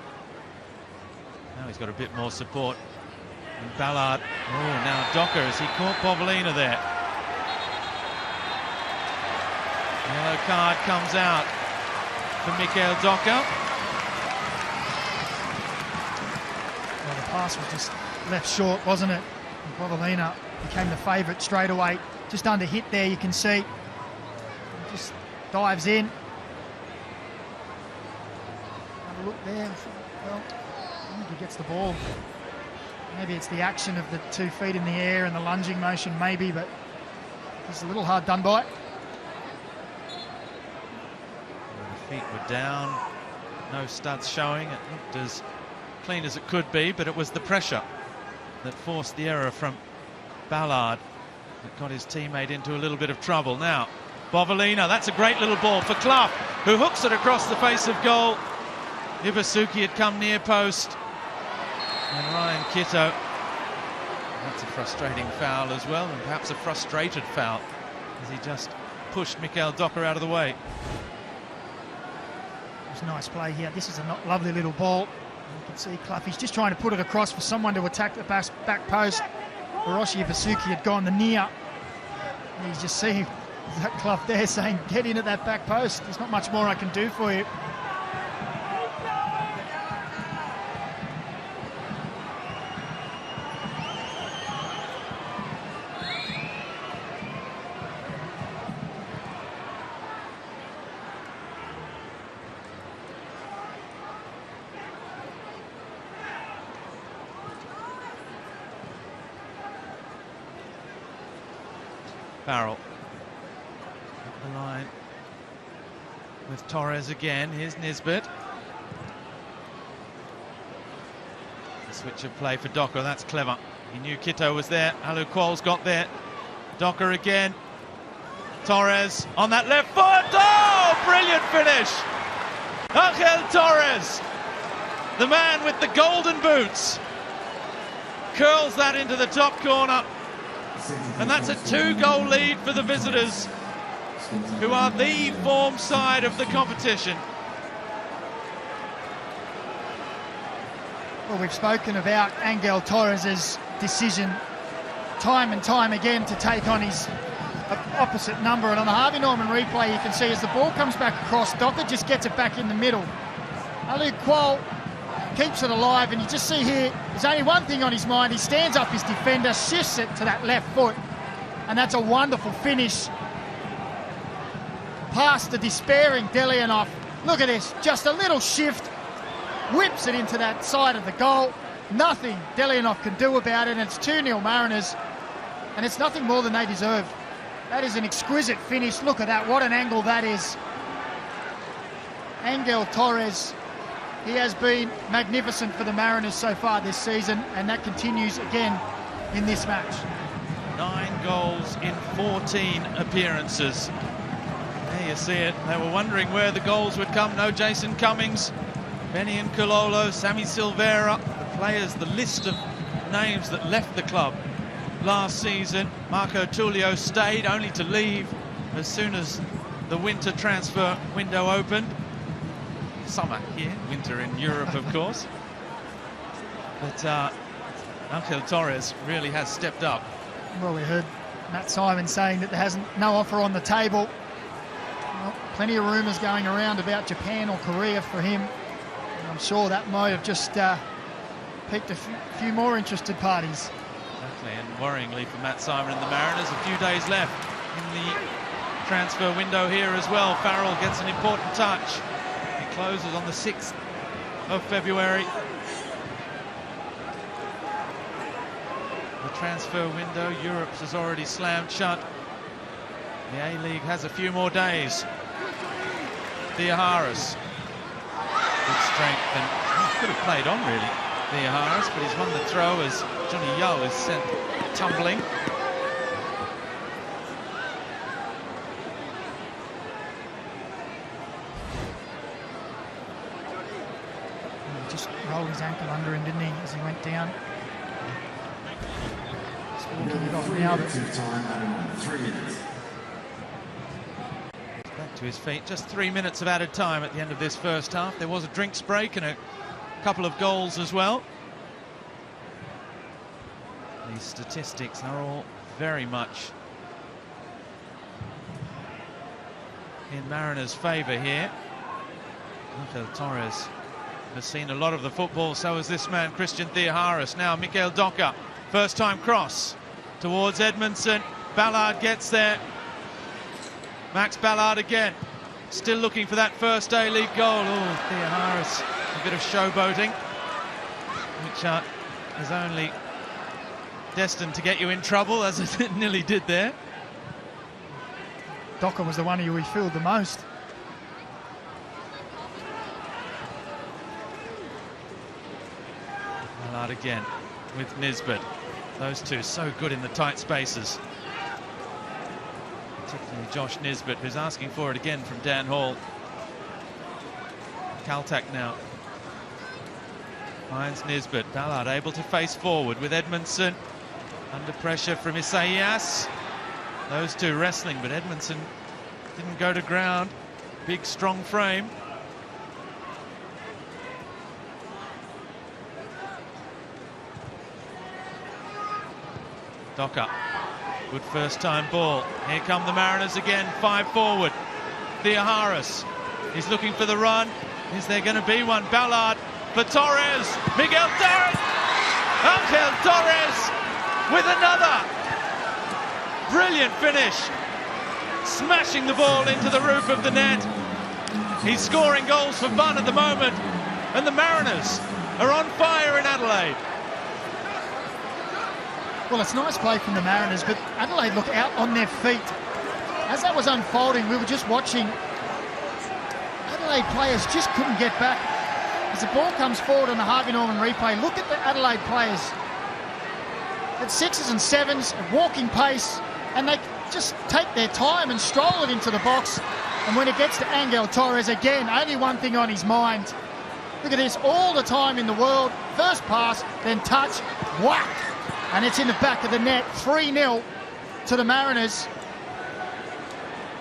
Now he's got a bit more support. And Ballard, oh, now Doka as he caught Bovalina there. Yellow Yellow card comes out for Mikael Docker. Well, the pass was just left short, wasn't it? And Bovalina became the favourite straight away. Just under hit there, you can see. Just dives in. Have a look there. Well, I think he gets the ball. Maybe it's the action of the 2 feet in the air and the lunging motion, maybe, but he's a little hard done by. The feet were down, no studs showing. It looked as clean as it could be, but it was the pressure that forced the error from Ballard that got his teammate into a little bit of trouble. Now, Bovalina, that's a great little ball for Clough, who hooks it across the face of goal. Ivasuki had come near post. And Ryan Kitto, that's a frustrating foul as well, and perhaps a frustrated foul, as he just pushed Mikael Docker out of the way. It was a nice play here. This is a lovely little ball. You can see Clough, he's just trying to put it across for someone to attack the back post. Hiroshi Ivasuki had gone the near. And you just see that Clough there saying, get in at that back post. There's not much more I can do for you. Farrell up the line with Torres again. Here's Nisbet. The switch of play for Docker, that's clever. He knew Kitto was there. Alu Kuol's got there. Docker again. Torres on that left foot. Oh, brilliant finish. Angel Torres, the man with the golden boots, curls that into the top corner. And that's a 2-goal lead for the visitors, who are the form side of the competition. Well, we've spoken about Angel Torres' decision time and time again to take on his opposite number. And on the Harvey Norman replay, you can see as the ball comes back across, Docker just gets it back in the middle. Alu Kuol keeps it alive, and you just see here, there's only one thing on his mind. He stands up his defender, shifts it to that left foot, and that's a wonderful finish. Past the despairing Delianov. Look at this, just a little shift, whips it into that side of the goal. Nothing Delianov can do about it, and it's 2-0 Mariners, and it's nothing more than they deserve. That is an exquisite finish. Look at that, what an angle that is. Angel Torres, he has been magnificent for the Mariners so far this season, and that continues again in this match. 9 goals in 14 appearances. There you see it. They were wondering where the goals would come. No Jason Cummings, Benny and Cololo, Sammy Silvera, the players, the list of names that left the club last season. Marco Tullio stayed, only to leave as soon as the winter transfer window opened. Summer here, winter in Europe, of course. But Angel Torres really has stepped up. Well, we heard Matt Simon saying that there no offer on the table. Well, plenty of rumours going around about Japan or Korea for him. And I'm sure that might have just piqued a few more interested parties. Exactly, and worryingly for Matt Simon and the Mariners, a few days left in the transfer window here as well. Farrell gets an important touch. Closes on the 6th of February. The transfer window, Europe's has already slammed shut. The A-League has a few more days. Theoharis, good strength, and could have played on really, Theoharis, but he's won the throw as Johnny Yull is sent tumbling. Just rolled his ankle under him, didn't he, as he went down. Just walking it off now, but 3 minutes. Back to his feet. Just 3 minutes of added time at the end of this first half. There was a drinks break and a couple of goals as well. These statistics, they're all very much in Mariners' favour here. Angel Torres has seen a lot of the football, so has this man, Christian Theoharis. Now Mikael Docker, first time cross towards Edmondson. Ballard gets there. Max Ballard again, still looking for that first A-League goal. Oh, Theoharis, a bit of showboating, which is only destined to get you in trouble, as it nearly did there. Docker was the one who he filled the most. Ballard again with Nisbet. Those two so good in the tight spaces. Particularly Josh Nisbet, who's asking for it again from Dan Hall. Caltac now finds Nisbet. Ballard able to face forward with Edmondson. Under pressure from Isaias. Those two wrestling, but Edmondson didn't go to ground. Big, strong frame. Docker, good first time ball. Here come the Mariners again, 5 forward. Theoharis is looking for the run. Is there going to be one? Ballard for Torres. Miguel Torres! Angel Torres with another brilliant finish. Smashing the ball into the roof of the net. He's scoring goals for fun at the moment. And the Mariners are on fire in Adelaide. Well, it's nice play from the Mariners, but Adelaide look out on their feet. As that was unfolding, we were just watching. Adelaide players just couldn't get back. As the ball comes forward on the Harvey Norman replay, look at the Adelaide players. At 6s and 7s, at walking pace, and they just take their time and stroll it into the box. And when it gets to Angel Torres, again, only one thing on his mind. Look at this, all the time in the world. First pass, then touch, whack. And it's in the back of the net, 3-0 to the Mariners.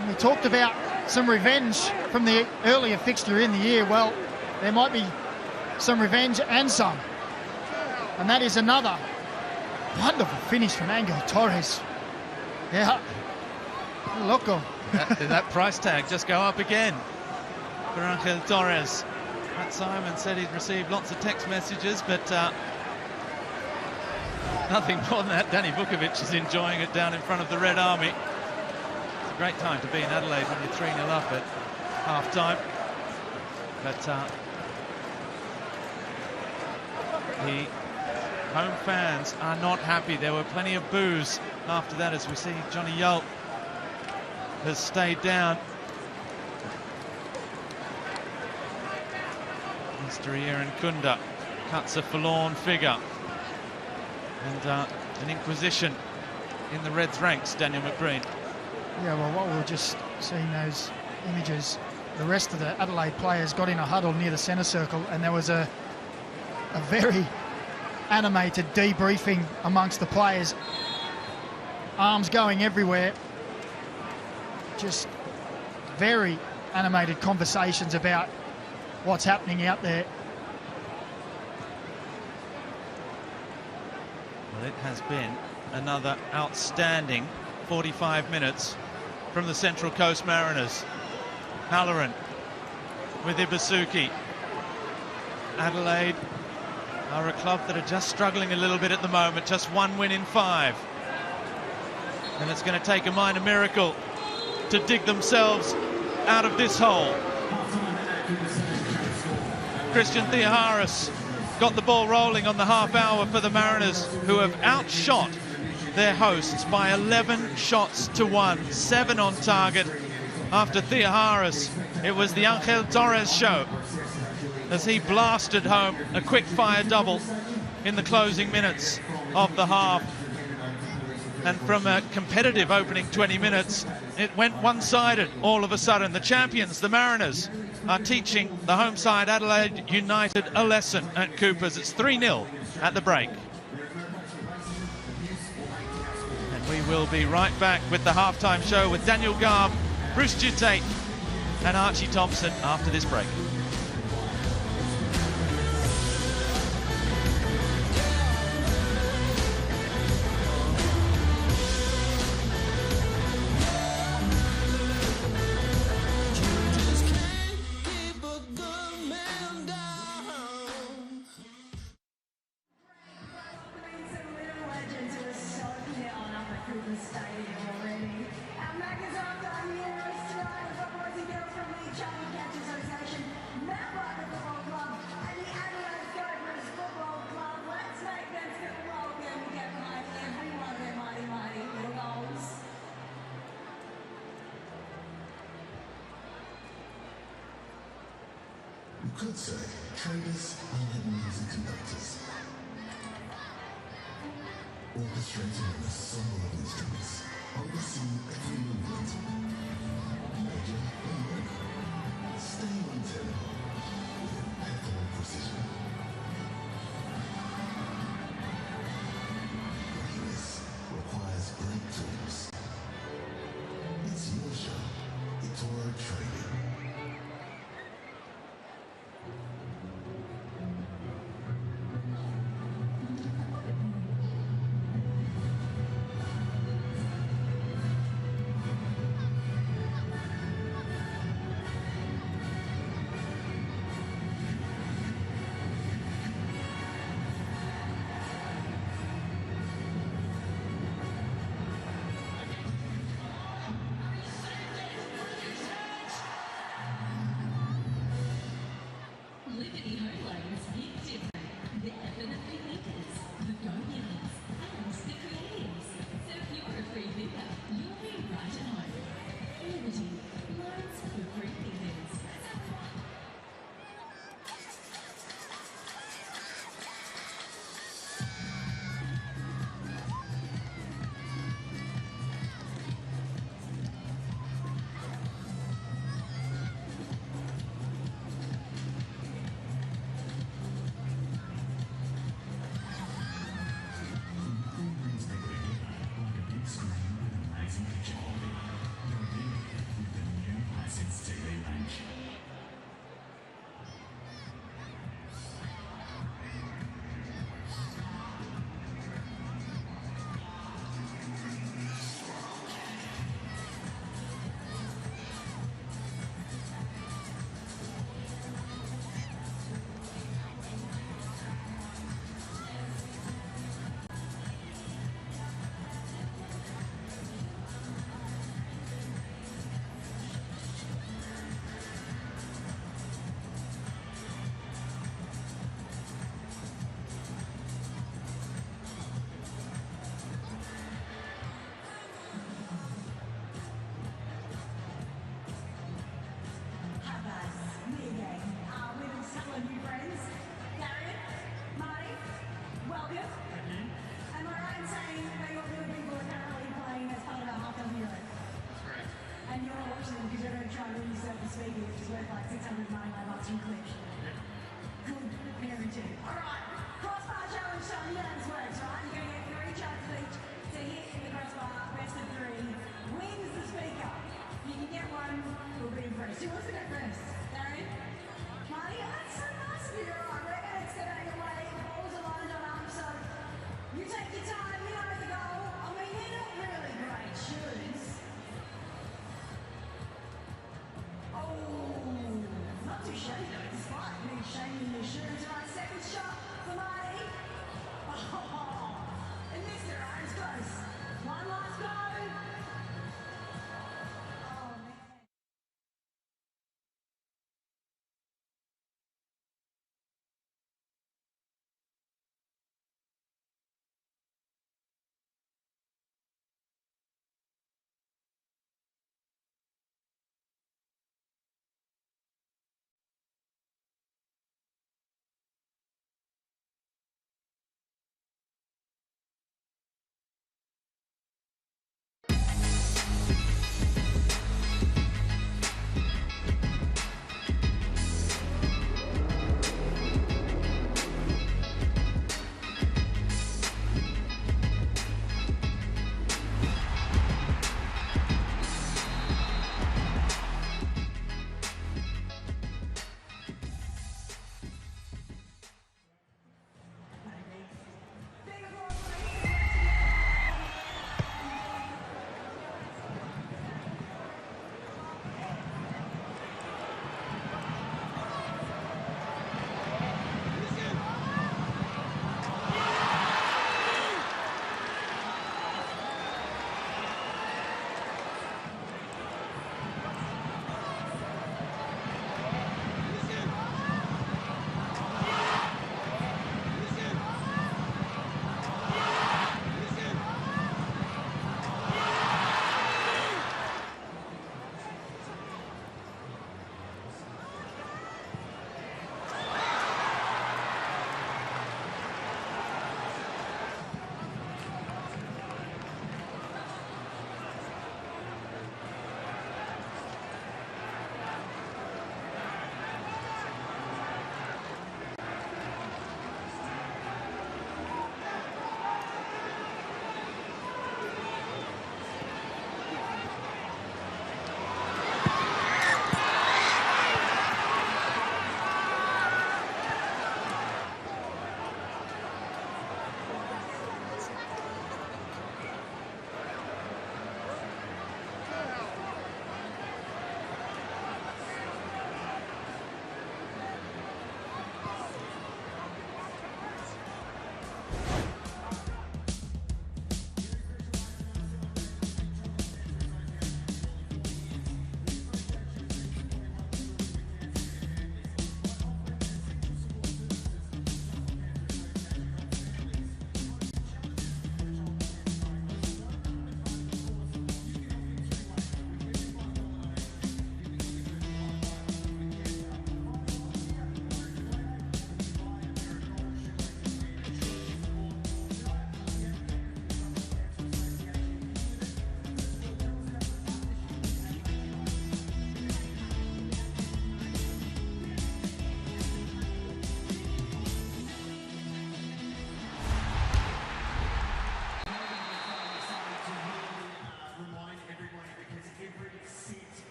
And we talked about some revenge from the earlier fixture in the year. Well, there might be some revenge and some. And that is another wonderful finish from Angel Torres. Yeah, loco. That price tag just go up again for Angel Torres. Matt Simon said he'd received lots of text messages, but nothing more than that. Danny Vukovic is enjoying it down in front of the Red Army. It's a great time to be in Adelaide when you're 3-0 up at half-time. But the home fans are not happy. There were plenty of boos after that, as we see Johnny Yult has stayed down. Mr. Aaron Kunda cuts a forlorn figure. And an inquisition in the Reds' ranks, Daniel McBreen. Yeah, well, while we were just seeing those images, the rest of the Adelaide players got in a huddle near the centre circle, and there was a very animated debriefing amongst the players. Arms going everywhere. Just very animated conversations about what's happening out there. Well, it has been another outstanding 45 minutes from the Central Coast Mariners. Halloran with Ibusuki. Adelaide are a club that are just struggling a little bit at the moment. Just 1 win in 5. And it's going to take a minor miracle to dig themselves out of this hole. Christian Theoharis got the ball rolling on the half hour for the Mariners, who have outshot their hosts by 11 shots to 1, 7 on target. After Theoharis, it was the Angel Torres show as he blasted home a quick-fire double in the closing minutes of the half. And from a competitive opening 20 minutes, it went one-sided all of a sudden. The champions, the Mariners, are teaching the home side Adelaide United a lesson at Coopers. It's 3-0 at the break. And we will be right back with the halftime show with Daniel Garb, Bruce Ute and Archie Thompson after this break. could say traders are like music conductors, orchestrating an ensemble of instruments, overseeing every movement, major and minor, staying on tempo with impeccable precision. Greatness requires great tools. It's your show, Etoro Trading. Liberty Home Loans hit different. They're for the free thinkers, the go-getters, and the creatives. So if you're a free thinker, you'll be right at home. Liberty, loans for free thinkers. And you're not watching them because you're going to try and win yourself a speaker, which is worth like $699 in collection. Good parenting. Alright, crossbar challenge time, you know how this works, right? You're going to get 3 chances each to hit in the crossbar, best of 3. Wins the speaker. You can get one, we'll be impressed. Who wants to go first? Darren? Marty? Oh, that's so nice of you. Alright, we're going to get out of your way. The balls are lined on so you take your time, you know the goal. I mean, they're not really great shoes. Oh, not too shabby though, it's fine.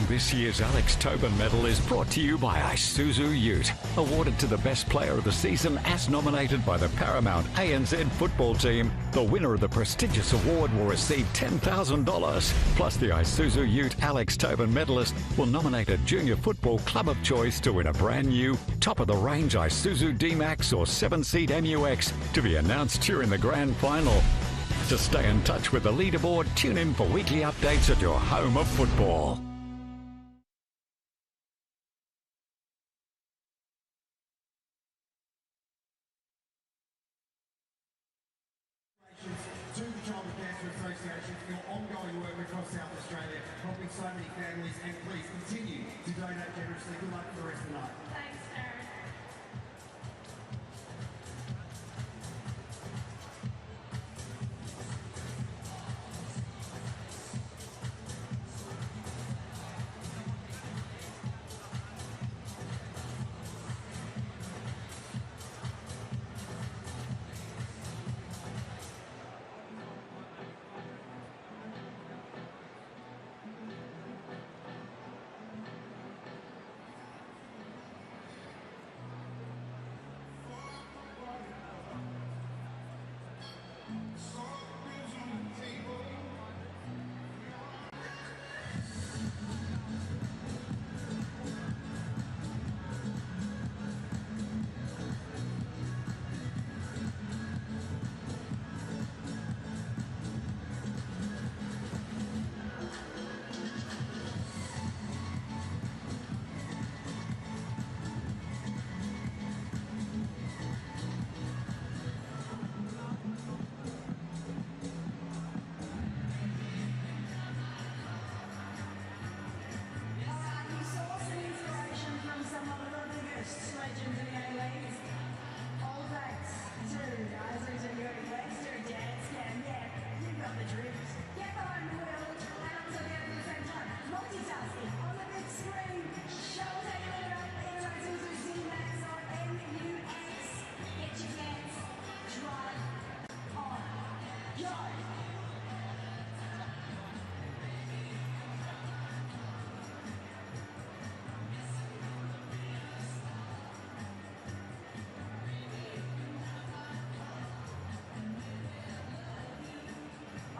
This year's Alex Tobin Medal is brought to you by Isuzu Ute, awarded to the best player of the season as nominated by the Paramount ANZ football team. The winner of the prestigious award will receive $10,000. Plus, the Isuzu Ute Alex Tobin medalist will nominate a junior football club of choice to win a brand new, top-of-the-range Isuzu D-Max or 7-seat MUX to be announced during the grand final. To stay in touch with the leaderboard, tune in for weekly updates at your home of football. To the Childhood Cancer Association for your ongoing work across South Australia, helping so many families, and please continue to donate generously. Good luck for the rest of the night. Thanks, Aaron.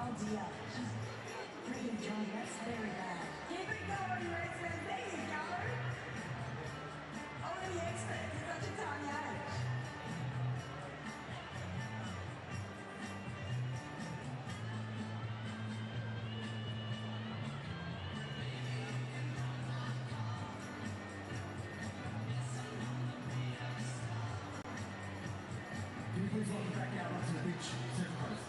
Oh dear. Really, John, that's very bad. Keep it going, Redfern. There you go. Only the experts in such a tiny age. Can you please welcome back out onto the beach, Centre Coast?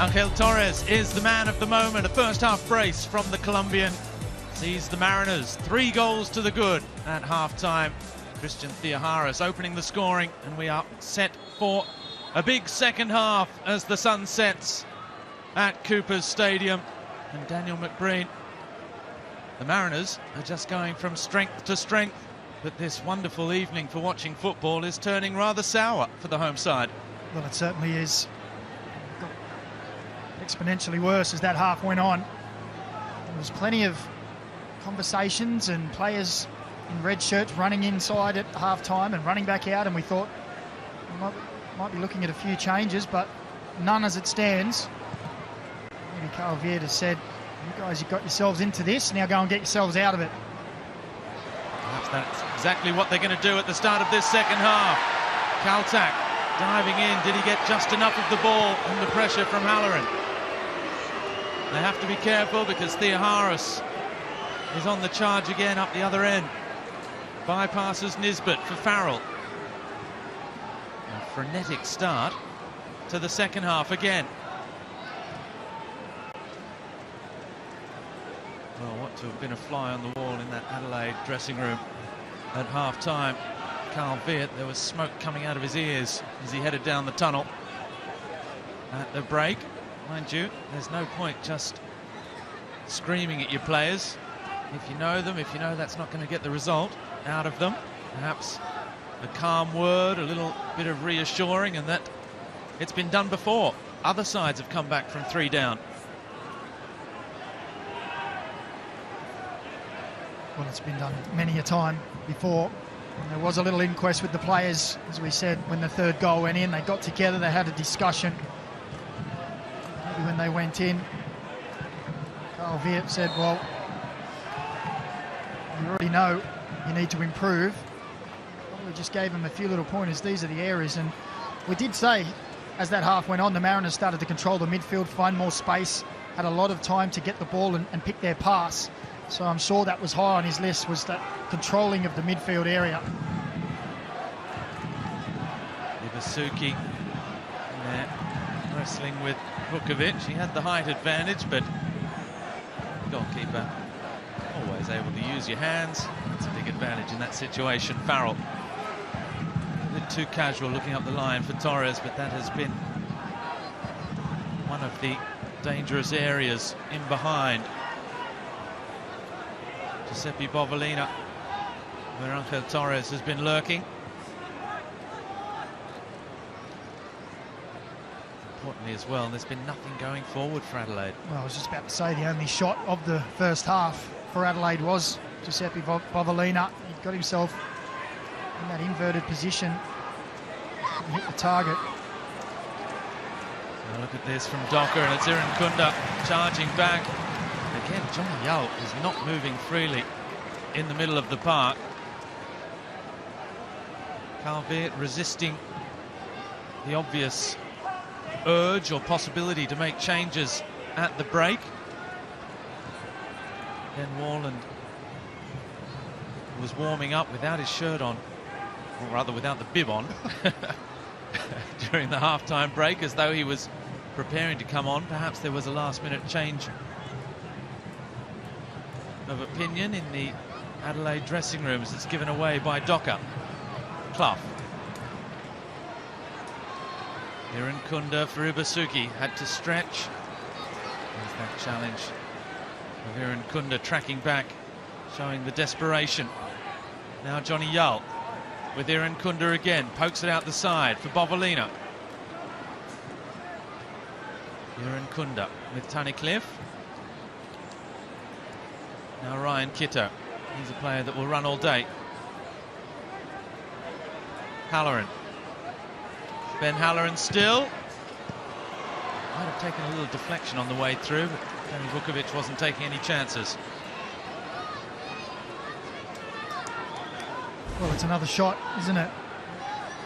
Angel Torres is the man of the moment. A first half brace from the Colombian sees the Mariners 3 goals to the good at half-time. Christian Theoharis opening the scoring, and we are set for a big second half as the sun sets at Coopers Stadium. And Daniel McBreen, the Mariners are just going from strength to strength, but this wonderful evening for watching football is turning rather sour for the home side. Well, it certainly is. Got exponentially worse as that half went on. There was plenty of conversations and players in red shirts running inside at half-time and running back out, and we thought we might be looking at a few changes, but none as it stands. Maybe Carl Vieta said, you guys, you've got yourselves into this, now go and get yourselves out of it. Perhaps that's exactly what they're going to do at the start of this second half. Kaltak diving in. Did he get just enough of the ball under pressure from Halloran? They have to be careful because Theoharis is on the charge again up the other end. Bypasses Nisbet for Farrell. A frenetic start to the second half again. Well, what to have been a fly on the wall in that Adelaide dressing room at half-time. Carl Viet, there was smoke coming out of his ears as he headed down the tunnel at the break. Mind you, there's no point just screaming at your players. If you know them, if you know that's not going to get the result out of them, perhaps a calm word, a little bit of reassuring, and that it's been done before. Other sides have come back from 3 down. Well, it's been done many a time before. And there was a little inquest with the players, as we said, when the 3rd goal went in. They got together, they had a discussion. Maybe when they went in, Carl Viet said, well, you already know you need to improve. We just gave them a few little pointers. These are the areas. And we did say, as that half went on, the Mariners started to control the midfield, find more space, had a lot of time to get the ball and pick their pass. So I'm sure that was high on his list, was that controlling of the midfield area. Ibasuki wrestling with Vukovic. He had the height advantage, but the goalkeeper always able to use your hands. That's a big advantage in that situation. Farrell, a bit too casual looking up the line for Torres, but that has been one of the dangerous areas in behind. Giuseppe Bovolina, where Angel Torres has been lurking. Importantly as well, there's been nothing going forward for Adelaide. Well, I was just about to say the only shot of the first half for Adelaide was Giuseppe Bovolina. He got himself in that inverted position and hit the target. So look at this from Docker, and it's Iran Kunda charging back. Again, Johnny Yao is not moving freely in the middle of the park. Carl Viet resisting the obvious urge or possibility to make changes at the break. Ben Warland was warming up without his shirt on, or rather without the bib on, during the half-time break, as though he was preparing to come on. Perhaps there was a last-minute change of opinion in the Adelaide dressing room, as it's given away by Docker. Clough. Iran Kunda for Ibasuki, had to stretch. There's that challenge of Iran Kunda tracking back, showing the desperation. Now Johnny Yull with Iran Kunda again, pokes it out the side for Bovolina. Iran Kunda with Tunnicliffe. Now Ryan Kitto, he's a player that will run all day. Halloran. Ben Halloran still. Might have taken a little deflection on the way through, but Tony Vukovic wasn't taking any chances. Well, it's another shot, isn't it?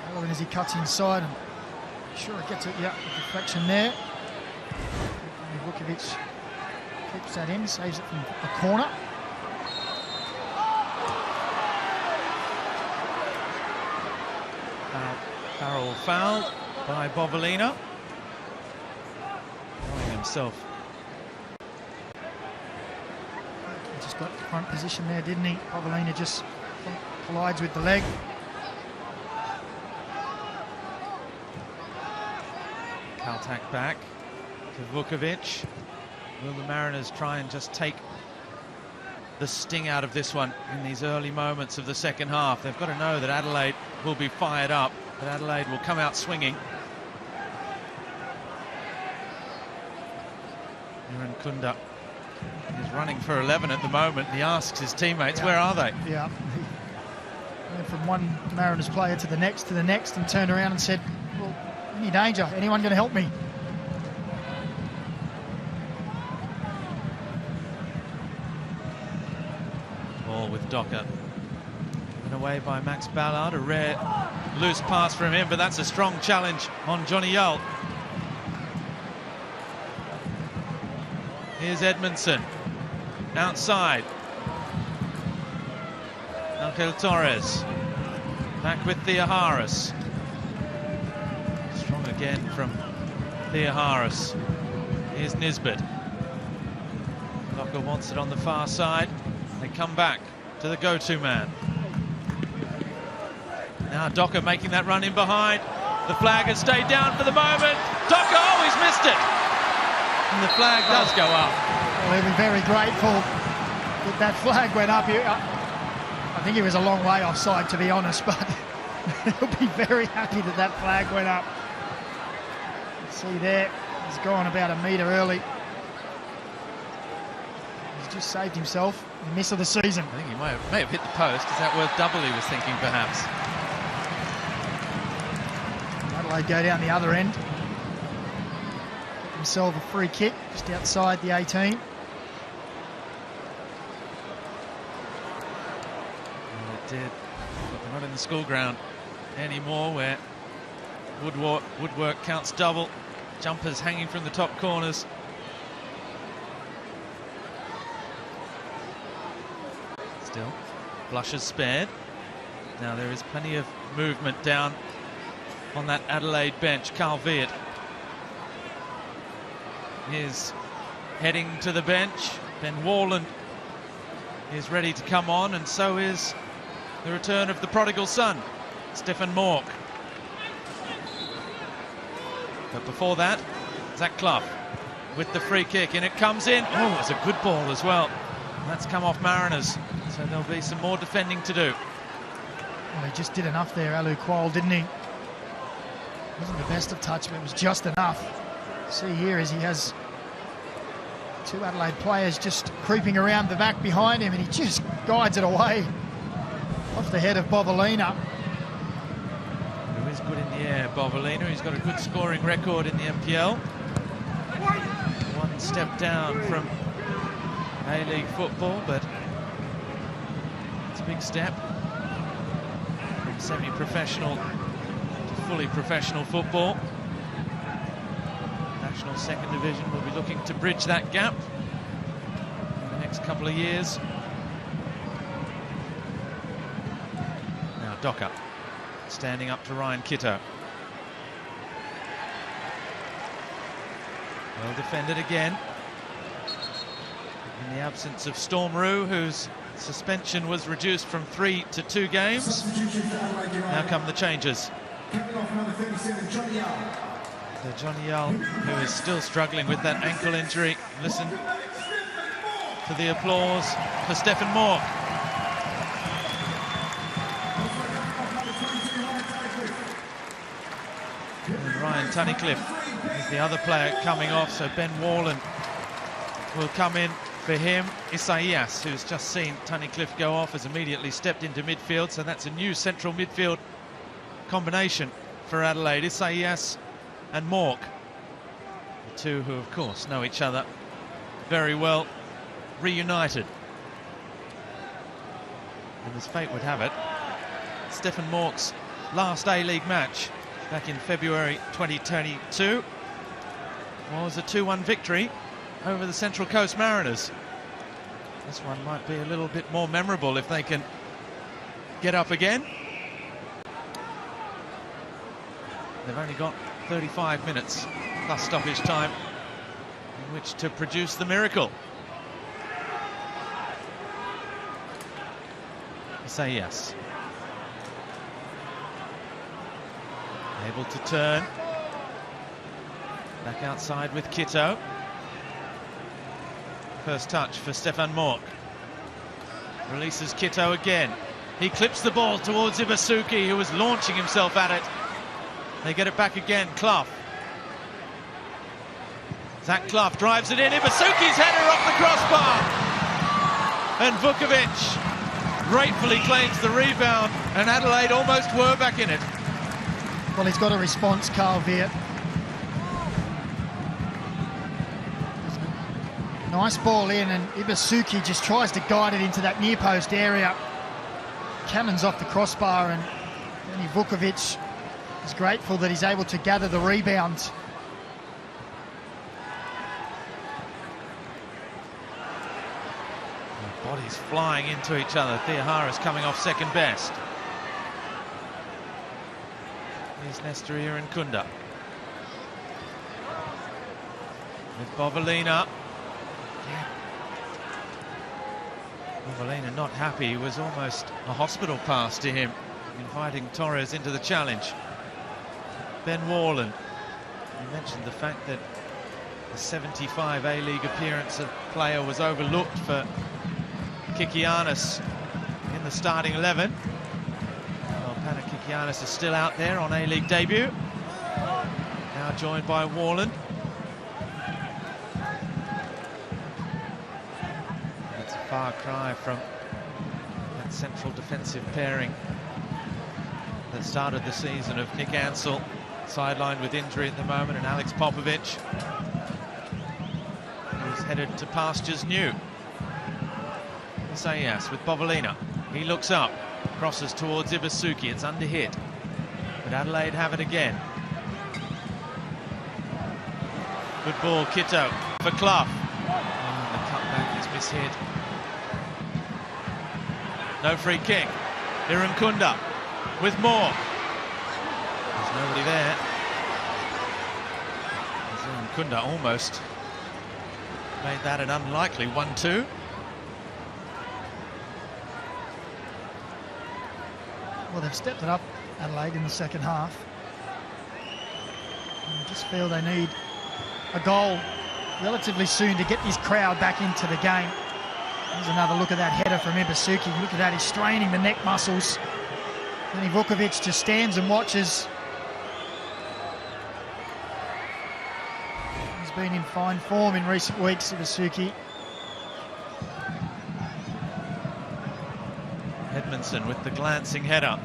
Halloran as he cuts inside, and sure it gets it. Yeah, the deflection there. Tony Vukovic keeps that in, saves it from the corner. Farrell fouled by Bovolina. himself. He just got front position there, didn't he? Bovalina just collides with the leg. Kaltak back to Vukovic. Will the Mariners try and just take the sting out of this one in these early moments of the second half? They've got to know that Adelaide will be fired up, that Adelaide will come out swinging. Aaron Kunda is running for 11 at the moment. He asks his teammates, where are they? Yeah. Went from one Mariners player to the next, and turned around and said, well, any danger? Anyone going to help me? Ball with Docker. And away by Max Ballard. A rare loose pass from him, but that's a strong challenge on Johnny Yull. Here's Edmondson. Outside. Angel Torres. Back with Theoharis. Strong again from Theoharis. Here's Nisbet. Docker wants it on the far side. They come back to the go-to man. Now Docker making that run in behind. The flag has stayed down for the moment. Docker, oh, he's missed it. And the flag does go up. Well, he'll be very grateful that that flag went up. I think he was a long way offside, to be honest, but he'll be very happy that that flag went up. See there, he's gone about a metre early. He's just saved himself the miss of the season. I think he may have hit the post. Is that worth double, he was thinking, perhaps? Adelaide go down the other end. Get themselves a free kick just outside the 18. Well, it did. But they're not in the school ground anymore, where woodwork counts double. Jumpers hanging from the top corners. Still, blushes spared. Now there is plenty of movement down on that Adelaide bench. Carl Veert is heading to the bench. Ben Warland is ready to come on, and so is the return of the prodigal son, Stefan Mork. But before that, Zach Clough with the free kick, and it comes in. Oh, it's a good ball as well. And that's come off Mariners, so there'll be some more defending to do. Well, he just did enough there, Alu Kual, didn't he? Wasn't the best of touch, but it was just enough. See here as he has two Adelaide players just creeping around the back behind him, and he just guides it away off the head of Bovalina. Who is good in the air, Bovalina. He's got a good scoring record in the MPL. One step down from A-League football, but it's a big step from semi-professional to fully professional football. National Second Division will be looking to bridge that gap in the next couple of years. Now Docker standing up to Ryan Kitto. Well defended again. In the absence of Storm Roux, whose suspension was reduced from 3 to 2 games. Now come the changes. So Johnny Yull, who is still struggling with that ankle injury. Listen to the applause for Stefan Mork. And Ryan Tunnicliffe is the other player coming off, so Ben Warland will come in for him. Isaias, who's just seen Tunnicliffe go off, has immediately stepped into midfield, so that's a new central midfield combination for Adelaide. Isaias and Mork, the two who of course know each other very well, reunited. And as fate would have it, Stefan Mork's last A-League match back in February 2022 was a 2-1 victory over the Central Coast Mariners. This one might be a little bit more memorable if they can get up again. They've only got 35 minutes plus stoppage time in which to produce the miracle. Say yes. Able to turn. Back outside with Kitto. First touch for Stefan Mork. Releases Kitto again. He clips the ball towards Ibasuki, who was launching himself at it. They get it back again. Clough. Zach Clough drives it in. Ibasuki's header off the crossbar. And Vukovic gratefully claims the rebound, and Adelaide almost were back in it. Well, he's got a response, Carl Veer. Nice ball in, and Ibasuki just tries to guide it into that near post area. Cannons off the crossbar, and Danny Vukovic is grateful that he's able to gather the rebound. Bodies flying into each other. Theoharis coming off second best. Here's Nestor Irankunda. With Bovalina. Bovalina not happy. It was almost a hospital pass to him, inviting Torres into the challenge. Ben Warland. You mentioned the fact that the 75 A-League appearance of player was overlooked for Kikianis in the starting 11. Well, Pana Kikianis is still out there on A-League debut. Now joined by Warland. That's a far cry from that central defensive pairing that started the season of Nick Ansell, sidelined with injury at the moment, and Alex Popovic, who's headed to pastures new. Sayas with Bovalina. He looks up, crosses towards Ibasuki. It's under hit, but Adelaide have it again. Good ball, Kitto for Clough. Oh, the cutback is mishit. No free kick. Irankunda with more. There's nobody there. Irankunda almost made that an unlikely 1-2. Well, they've stepped it up, Adelaide, in the second half. And I just feel they need a goal relatively soon to get this crowd back into the game. Here's another look at that header from Ibasuki. Look at that, he's straining the neck muscles. Danny Vukovic just stands and watches. He's been in fine form in recent weeks, Ibasuki. Edmondson with the glancing header.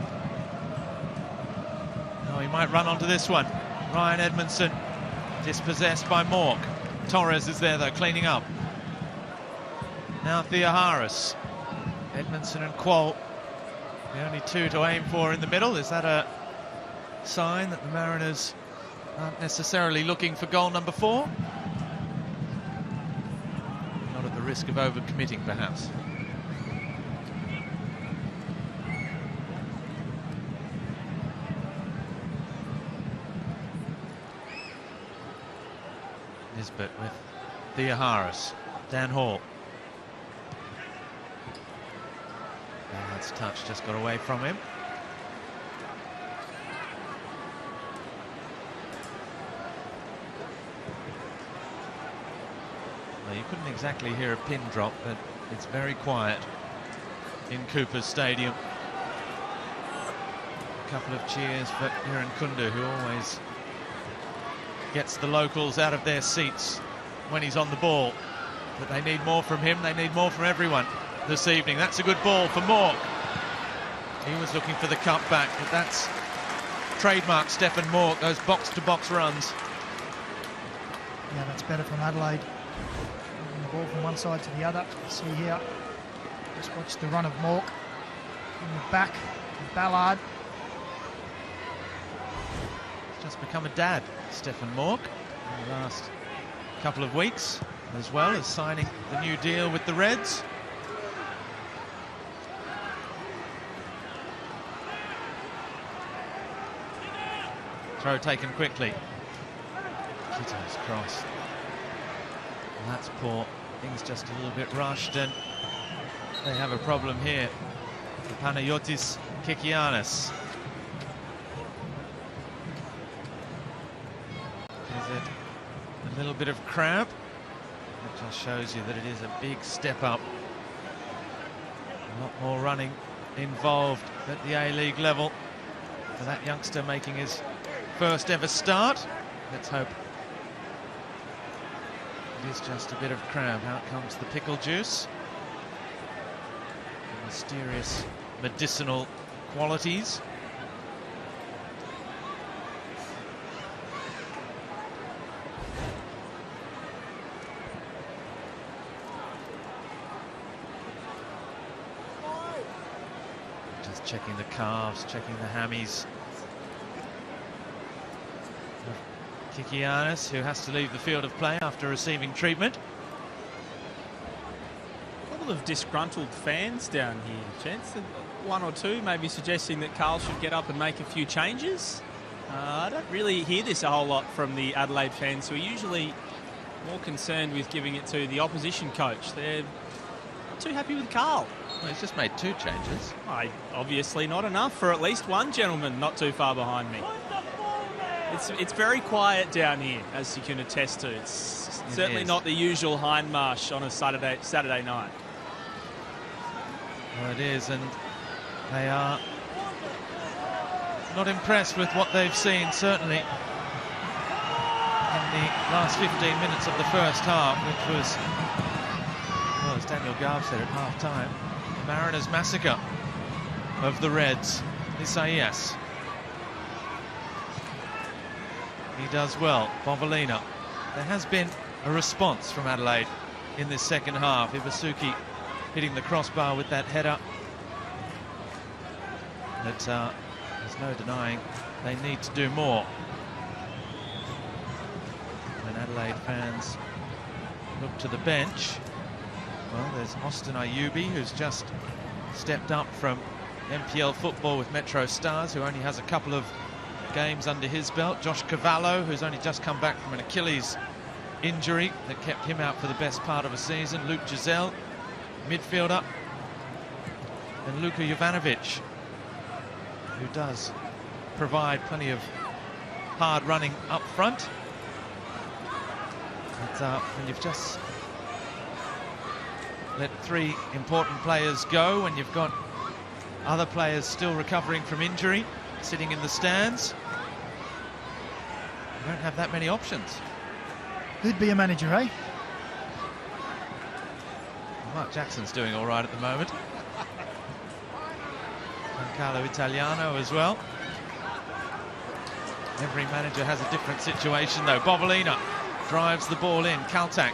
Oh, he might run onto this one. Ryan Edmondson dispossessed by Mork. Torres is there though, cleaning up. Now Theoharis. Edmondson and Qual, the only two to aim for in the middle. Is that a sign that the Mariners aren't necessarily looking for goal number 4? Not at the risk of overcommitting, perhaps. Nisbet with Theoharis. Dan Hall. Ballard's touch just got away from him. Well, you couldn't exactly hear a pin drop, but it's very quiet in Cooper's Stadium. A couple of cheers for Irankunda, who always gets the locals out of their seats when he's on the ball. But they need more from him, they need more from everyone this evening. That's a good ball for Mork. He was looking for the cutback, but that's trademark Stefan Mork, those box-to-box runs. Yeah, that's better from Adelaide. Moving the ball from one side to the other. See here, just watch the run of Mork. In the back of Ballard. Just become a dad, Stefan Mork, in the last couple of weeks, as well as signing the new deal with the Reds. Throw taken quickly. Kitto's cross. That's poor. Things just a little bit rushed, and they have a problem here. Panayotis Kikianis. Is it a little bit of cramp? It just shows you that it is a big step up. A lot more running involved at the A-League level for that youngster making his first ever start. Let's hope it is just a bit of cramp. Out comes the pickle juice. The mysterious medicinal qualities. Just checking the calves, checking the hammies. Kikianis, who has to leave the field of play after receiving treatment. A couple of disgruntled fans down here, gents. One or two maybe suggesting that Carl should get up and make a few changes. I don't really hear this a whole lot from the Adelaide fans, who are usually more concerned with giving it to the opposition coach. They're not too happy with Carl. Well, he's just made 2 changes. Obviously not enough for at least one gentleman not too far behind me. It's very quiet down here, as you can attest to. It's certainly not the usual Hindmarsh on a Saturday night. Well, it is, and they are not impressed with what they've seen, certainly in the last 15 minutes of the first half, which was, well, as Daniel Garb said at half-time, the Mariners' massacre of the Reds. Isaias. He does well. Bovalina. There has been a response from Adelaide in this second half. Ibasuki hitting the crossbar with that header. But there's no denying they need to do more. When Adelaide fans look to the bench, well, there's Austin Ayubi, who's just stepped up from MPL football with Metro Stars, who only has a couple of games under his belt. Josh Cavallo, who's only just come back from an Achilles injury that kept him out for the best part of a season. Luke Giselle, midfielder. And Luka Jovanovic, who does provide plenty of hard running up front. But when you've just let 3 important players go, when you've got other players still recovering from injury, sitting in the stands, you don't have that many options. Who'd be a manager, eh? Mark Jackson's doing all right at the moment. And Carlo Italiano as well. Every manager has a different situation, though. Bovalina drives the ball in. Kaltak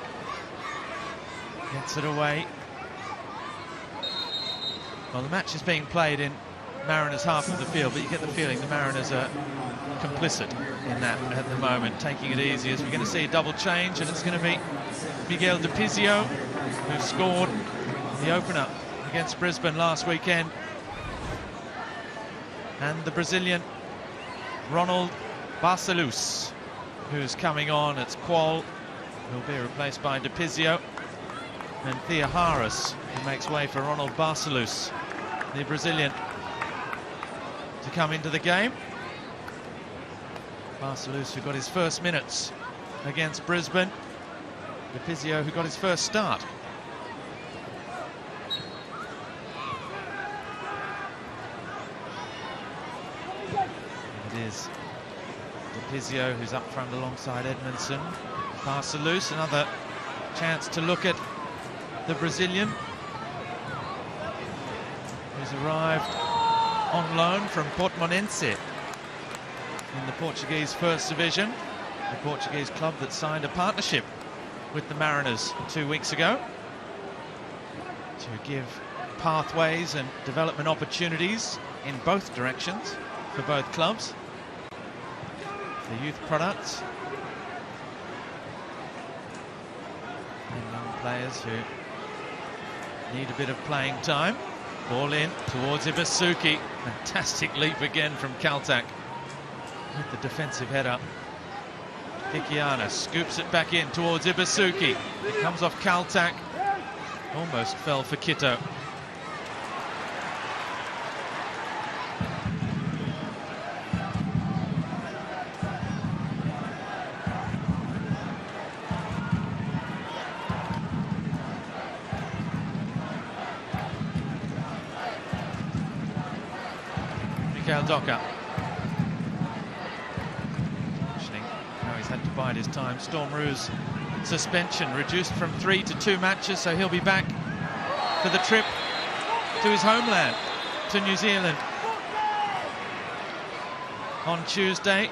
gets it away. Well, the match is being played in Mariners' half of the field, but you get the feeling the Mariners are complicit in that at the moment, taking it easy, as we're going to see a double change, and it's going to be Miguel DiPizio, who scored the opener against Brisbane last weekend, and the Brazilian Ronald Barcelos, who's coming on. It's Qual, who'll be replaced by DiPizio, and Thea Harris, who makes way for Ronald Barcelos, the Brazilian, to come into the game. Barcelos, who got his first minutes against Brisbane. DiPizio, who got his first start. It is DiPizio who's up front alongside Edmondson. Barcelos, another chance to look at the Brazilian, who's arrived on loan from Portimonense in the Portuguese First Division, the Portuguese club that signed a partnership with the Mariners 2 weeks ago to give pathways and development opportunities in both directions for both clubs. The youth products and young players who need a bit of playing time. Ball in towards Ibasuki. Fantastic leap again from Kaltak with the defensive header. Kikiana scoops it back in towards Ibasuki. It comes off Kaltak. Almost fell for Kito. Mikael Doka. Now he's had to bide his time. Storm Roo's suspension reduced from 3 to 2 matches, so he'll be back for the trip to his homeland, to New Zealand, on Tuesday.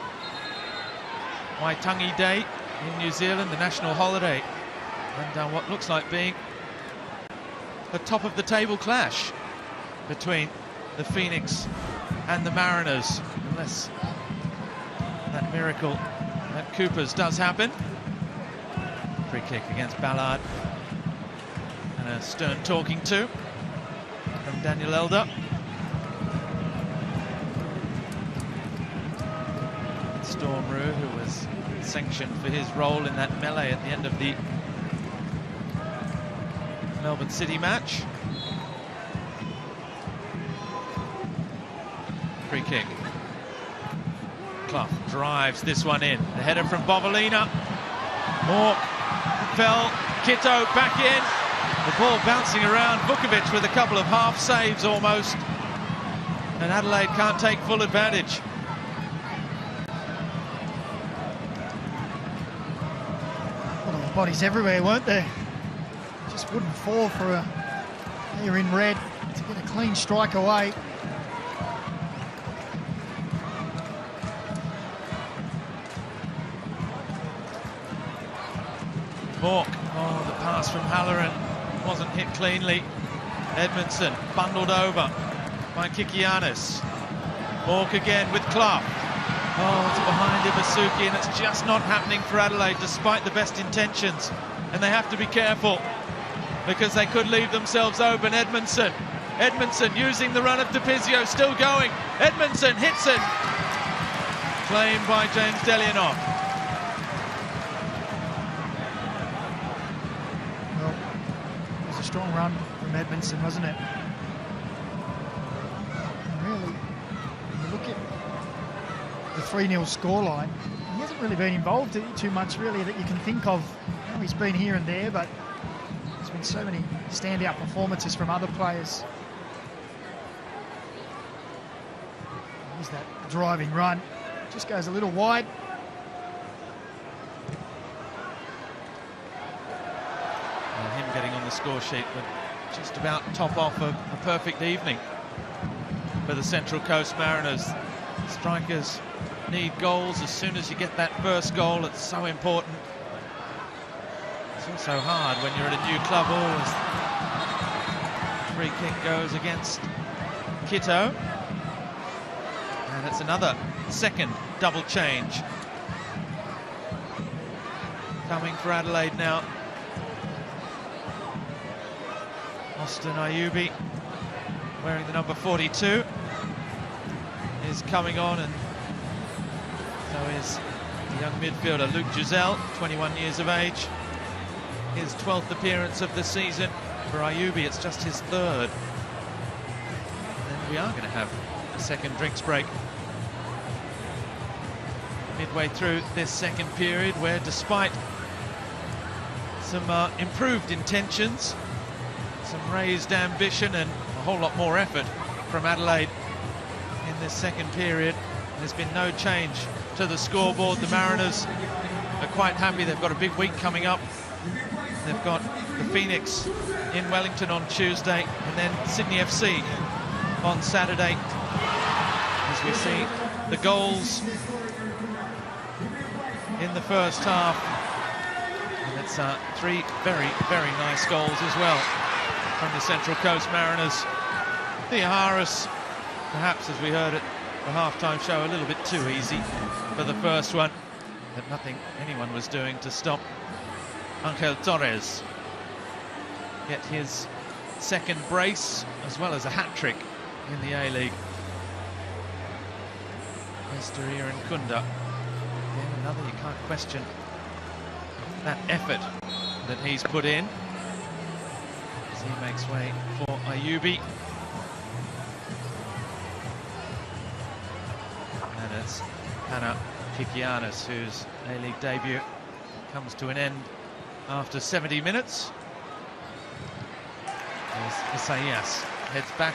Waitangi Day in New Zealand, the national holiday, and what looks like being a top-of-the-table clash between the Phoenix and the Mariners, unless that miracle at Coopers does happen. Free kick against Ballard, and a stern talking to from Daniel Elder. Storm Roo, who was sanctioned for his role in that melee at the end of the Melbourne City match. Free kick. Clough drives this one in. The header from Bovalina. Mork fell. Kito back in. The ball bouncing around. Vukovic with a couple of half saves almost. And Adelaide can't take full advantage. Well, bodies everywhere, weren't there? Just wouldn't fall for a player in red to get a clean strike away. Mork, oh, the pass from Halloran wasn't hit cleanly. Edmondson bundled over by Kikianis. Mork again with Clough. Oh, it's behind Ibasuki, and it's just not happening for Adelaide despite the best intentions. And they have to be careful because they could leave themselves open. Edmondson using the run of DePizio, still going. Edmondson hits it. Claimed by James Delianoff. Strong run from Edmondson, wasn't it? And really, when you look at the 3-0 scoreline, he hasn't really been involved too much, really, that you can think of. You know, he's been here and there, but there's been so many standout performances from other players. Here's that driving run. Just goes a little wide. Him getting on the score sheet would just about top off a perfect evening for the Central Coast Mariners. Strikers need goals. As soon as you get that first goal, it's so important. It's also hard when you're at a new club. Always free kick goes against Kito, and it's another second double change coming for Adelaide now. Austin Ayubi, wearing the number 42, is coming on, and so is the young midfielder Luke Giselle, 21 years of age. His 12th appearance of the season. For Ayubi, it's just his 3rd. And we are going to have a second drinks break midway through this second period, where despite some improved intentions, some raised ambition and a whole lot more effort from Adelaide in this second period, there's been no change to the scoreboard. The Mariners are quite happy. They've got a big week coming up. They've got the Phoenix in Wellington on Tuesday, and then Sydney FC on Saturday. As we see the goals in the first half, and it's 3 very, very nice goals as well from the Central Coast Mariners. Theoharis, perhaps, as we heard at the halftime show, a little bit too easy for the first one, but nothing anyone was doing to stop Angel Torres get his second brace, as well as a hat-trick in the A-League. Esteria and Kunda. Again, another, you can't question that effort that he's put in as he makes way for Ayubi. And it's Hannah Kikianis, whose A-League debut comes to an end after 70 minutes. As Isaias heads back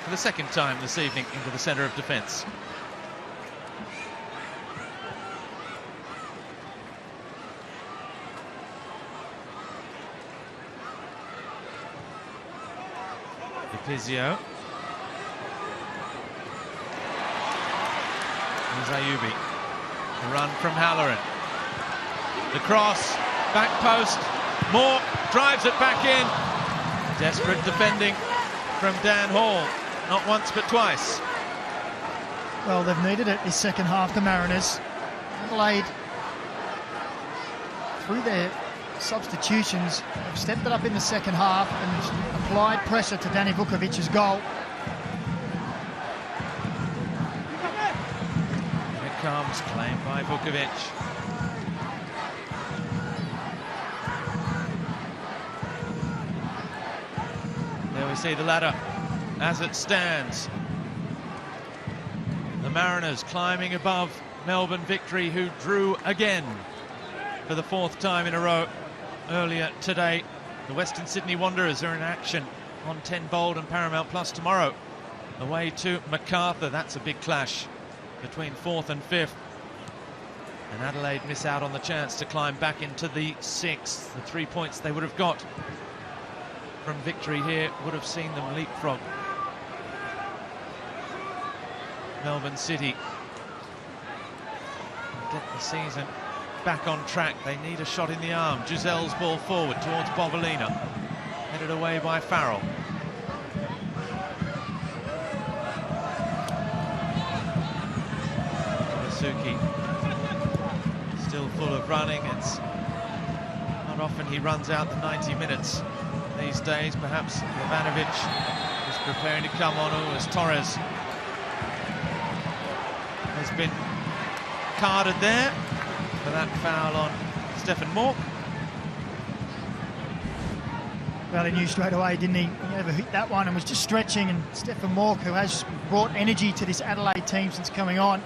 for the second time this evening into the centre of defence. Pizio. Here's Ayubi. The run from Halloran. The cross, back post. Moore drives it back in. Desperate defending from Dan Hall. Not once but twice. Well, they've needed it this second half, the Mariners. Adelaide, through their substitutions, have stepped it up in the second half and applied pressure to Danny Vukovic's goal. Here it comes, claimed by Vukovic. There we see the ladder as it stands. The Mariners climbing above Melbourne Victory, who drew again for the fourth time in a row earlier today. The Western Sydney Wanderers are in action on 10 Bold and Paramount Plus tomorrow. Away to Macarthur. That's a big clash between 4th and 5th. And Adelaide miss out on the chance to climb back into the 6th. The 3 points they would have got from victory here would have seen them leapfrog Melbourne City. Get the season back on track. They need a shot in the arm. Giselle's ball forward towards Bovalina. Headed away by Farrell. Suki still full of running. It's not often he runs out the 90 minutes these days. Perhaps Ivanovic is preparing to come on. Oh, as Torres has been carded there for that foul on Stephen Moore. Well, he knew straight away, didn't he? He never hit that one and was just stretching. And Stephen Moore, who has brought energy to this Adelaide team since coming on,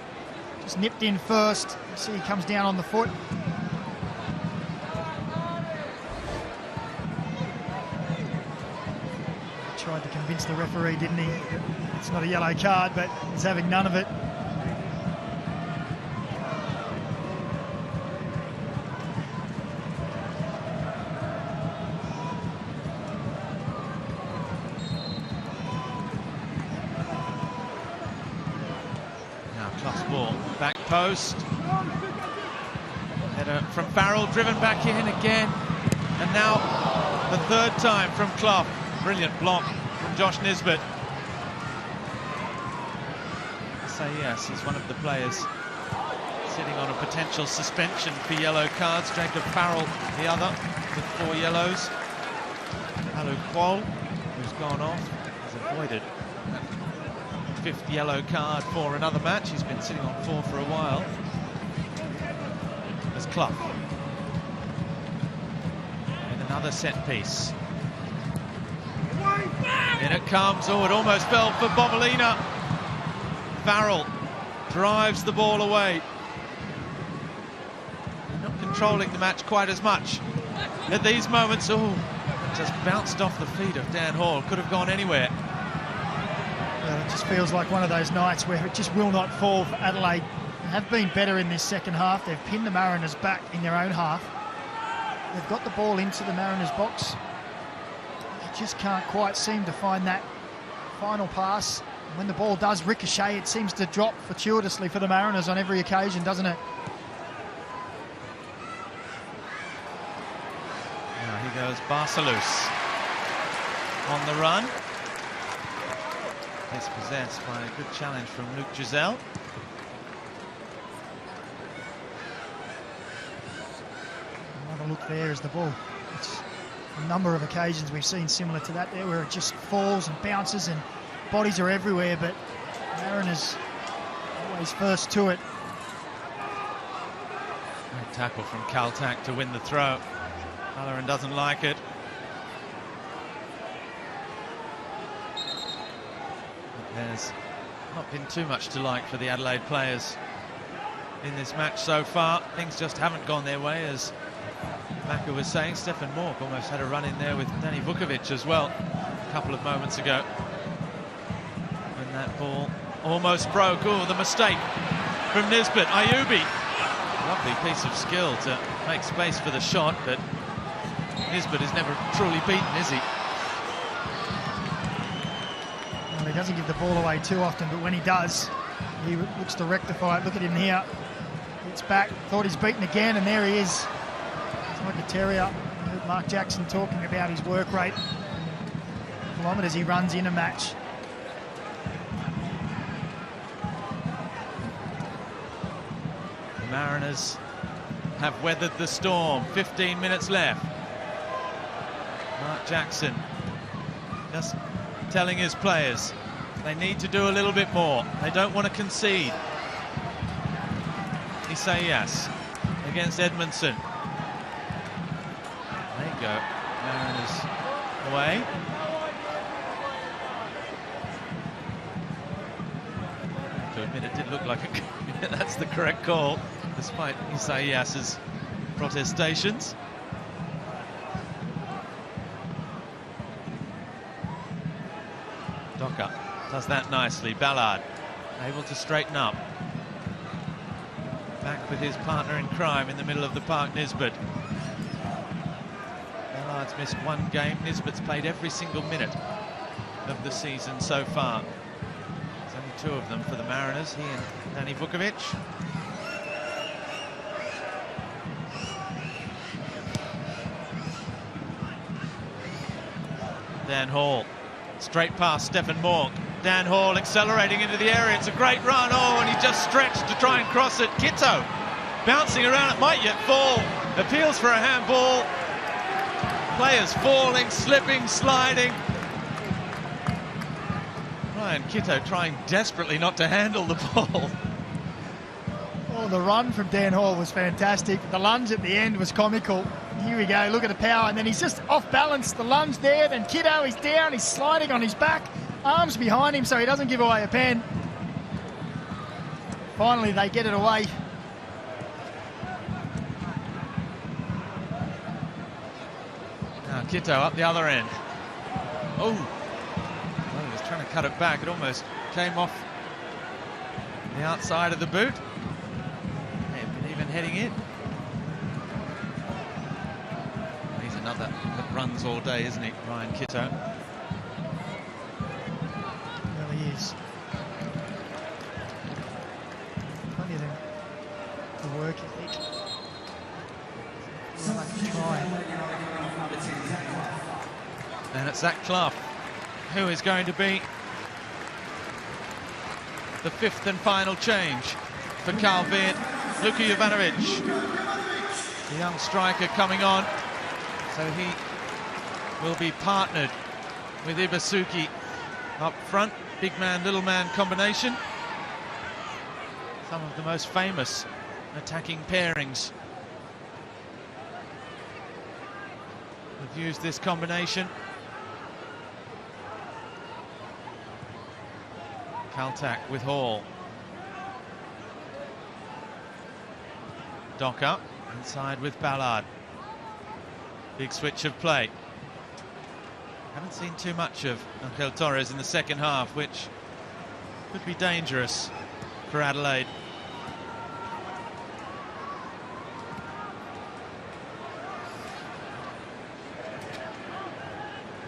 just nipped in first. You see he comes down on the foot. Tried to convince the referee, didn't he? It's not a yellow card, but he's having none of it. Back post. Header from Farrell, driven back in again. And now the third time from Clough. Brilliant block from Josh Nisbet. So yes, he's one of the players sitting on a potential suspension for yellow cards. Jacob Farrell, the other, with 4 yellows. Alu Kwol, who's gone off, has avoided 5th yellow card for another match. He's been sitting on 4 for a while. There's Clough. And another set piece. In it comes. Oh, it almost fell for Bovalina. Farrell drives the ball away. Not controlling the match quite as much at these moments. Oh, just bounced off the feet of Dan Hall. Could have gone anywhere. Well, it just feels like one of those nights where it just will not fall for Adelaide. They have been better in this second half. They've pinned the Mariners back in their own half. They've got the ball into the Mariners box. They just can't quite seem to find that final pass. And when the ball does ricochet, it seems to drop fortuitously for the Mariners on every occasion, doesn't it? Now he goes Barcelus on the run. Dispossessed by a good challenge from Luke Giselle. Another look there as the ball. It's a number of occasions we've seen similar to that there, where it just falls and bounces and bodies are everywhere, but Mariners always first to it. Good tackle from Kaltak to win the throw. Halloran doesn't like it. But there's not been too much to like for the Adelaide players in this match so far. Things just haven't gone their way, as Macca was saying. Stefan Mork almost had a run in there with Danny Vukovic as well a couple of moments ago, when that ball almost broke. Oh, the mistake from Nisbet. Ayubi, lovely piece of skill to make space for the shot, but Nisbet is never truly beaten, is he? Well, he doesn't give the ball away too often, but when he does, he looks to rectify it. Look at him here. It's back, thought he's beaten again, and there he is. It's like a terrier. You heard Mark Jackson talking about his work rate, kilometres he runs in a match. The Mariners have weathered the storm. 15 minutes left. Mark Jackson just telling his players they need to do a little bit more. They don't want to concede. Isaias against Edmondson. There you go. Mariners away. I have to admit, it did look like that's the correct call, despite Isaias's protestations. Docker does that nicely. Ballard able to straighten up. Back with his partner in crime in the middle of the park, Nisbet. Ballard's missed one game. Nisbet's played every single minute of the season so far. There's only two of them for the Mariners, he and Danny Vukovic. Dan Hall, straight past Stefan Mork. Dan Hall accelerating into the area. It's a great run. Oh, and he just stretched to try and cross it. Kito bouncing around. It might yet fall. Appeals for a handball. Players falling, slipping, sliding. Ryan Kito trying desperately not to handle the ball. Oh, the run from Dan Hall was fantastic. The lunge at the end was comical. Here we go, look at the power, and then he's just off balance. The lunge there, then Kiddo, he's down, he's sliding on his back, arms behind him so he doesn't give away a pen. Finally, they get it away. Now Kito up the other end. Oh, well, he was trying to cut it back. It almost came off the outside of the boot. And even heading in. He's another that runs all day, isn't he, Ryan Kito? Well, he is. Plenty of them to work ethic. And it's Zach Clough who is going to be the fifth and final change for Carl Beard. Luka Jovanovic, the young striker, coming on. So he will be partnered with Ibasuki up front. Big man, little man combination. Some of the most famous attacking pairings have used this combination. Kaltak with Hall. Docker inside with Ballard. Big switch of play. Haven't seen too much of Angel Torres in the second half, which could be dangerous for Adelaide.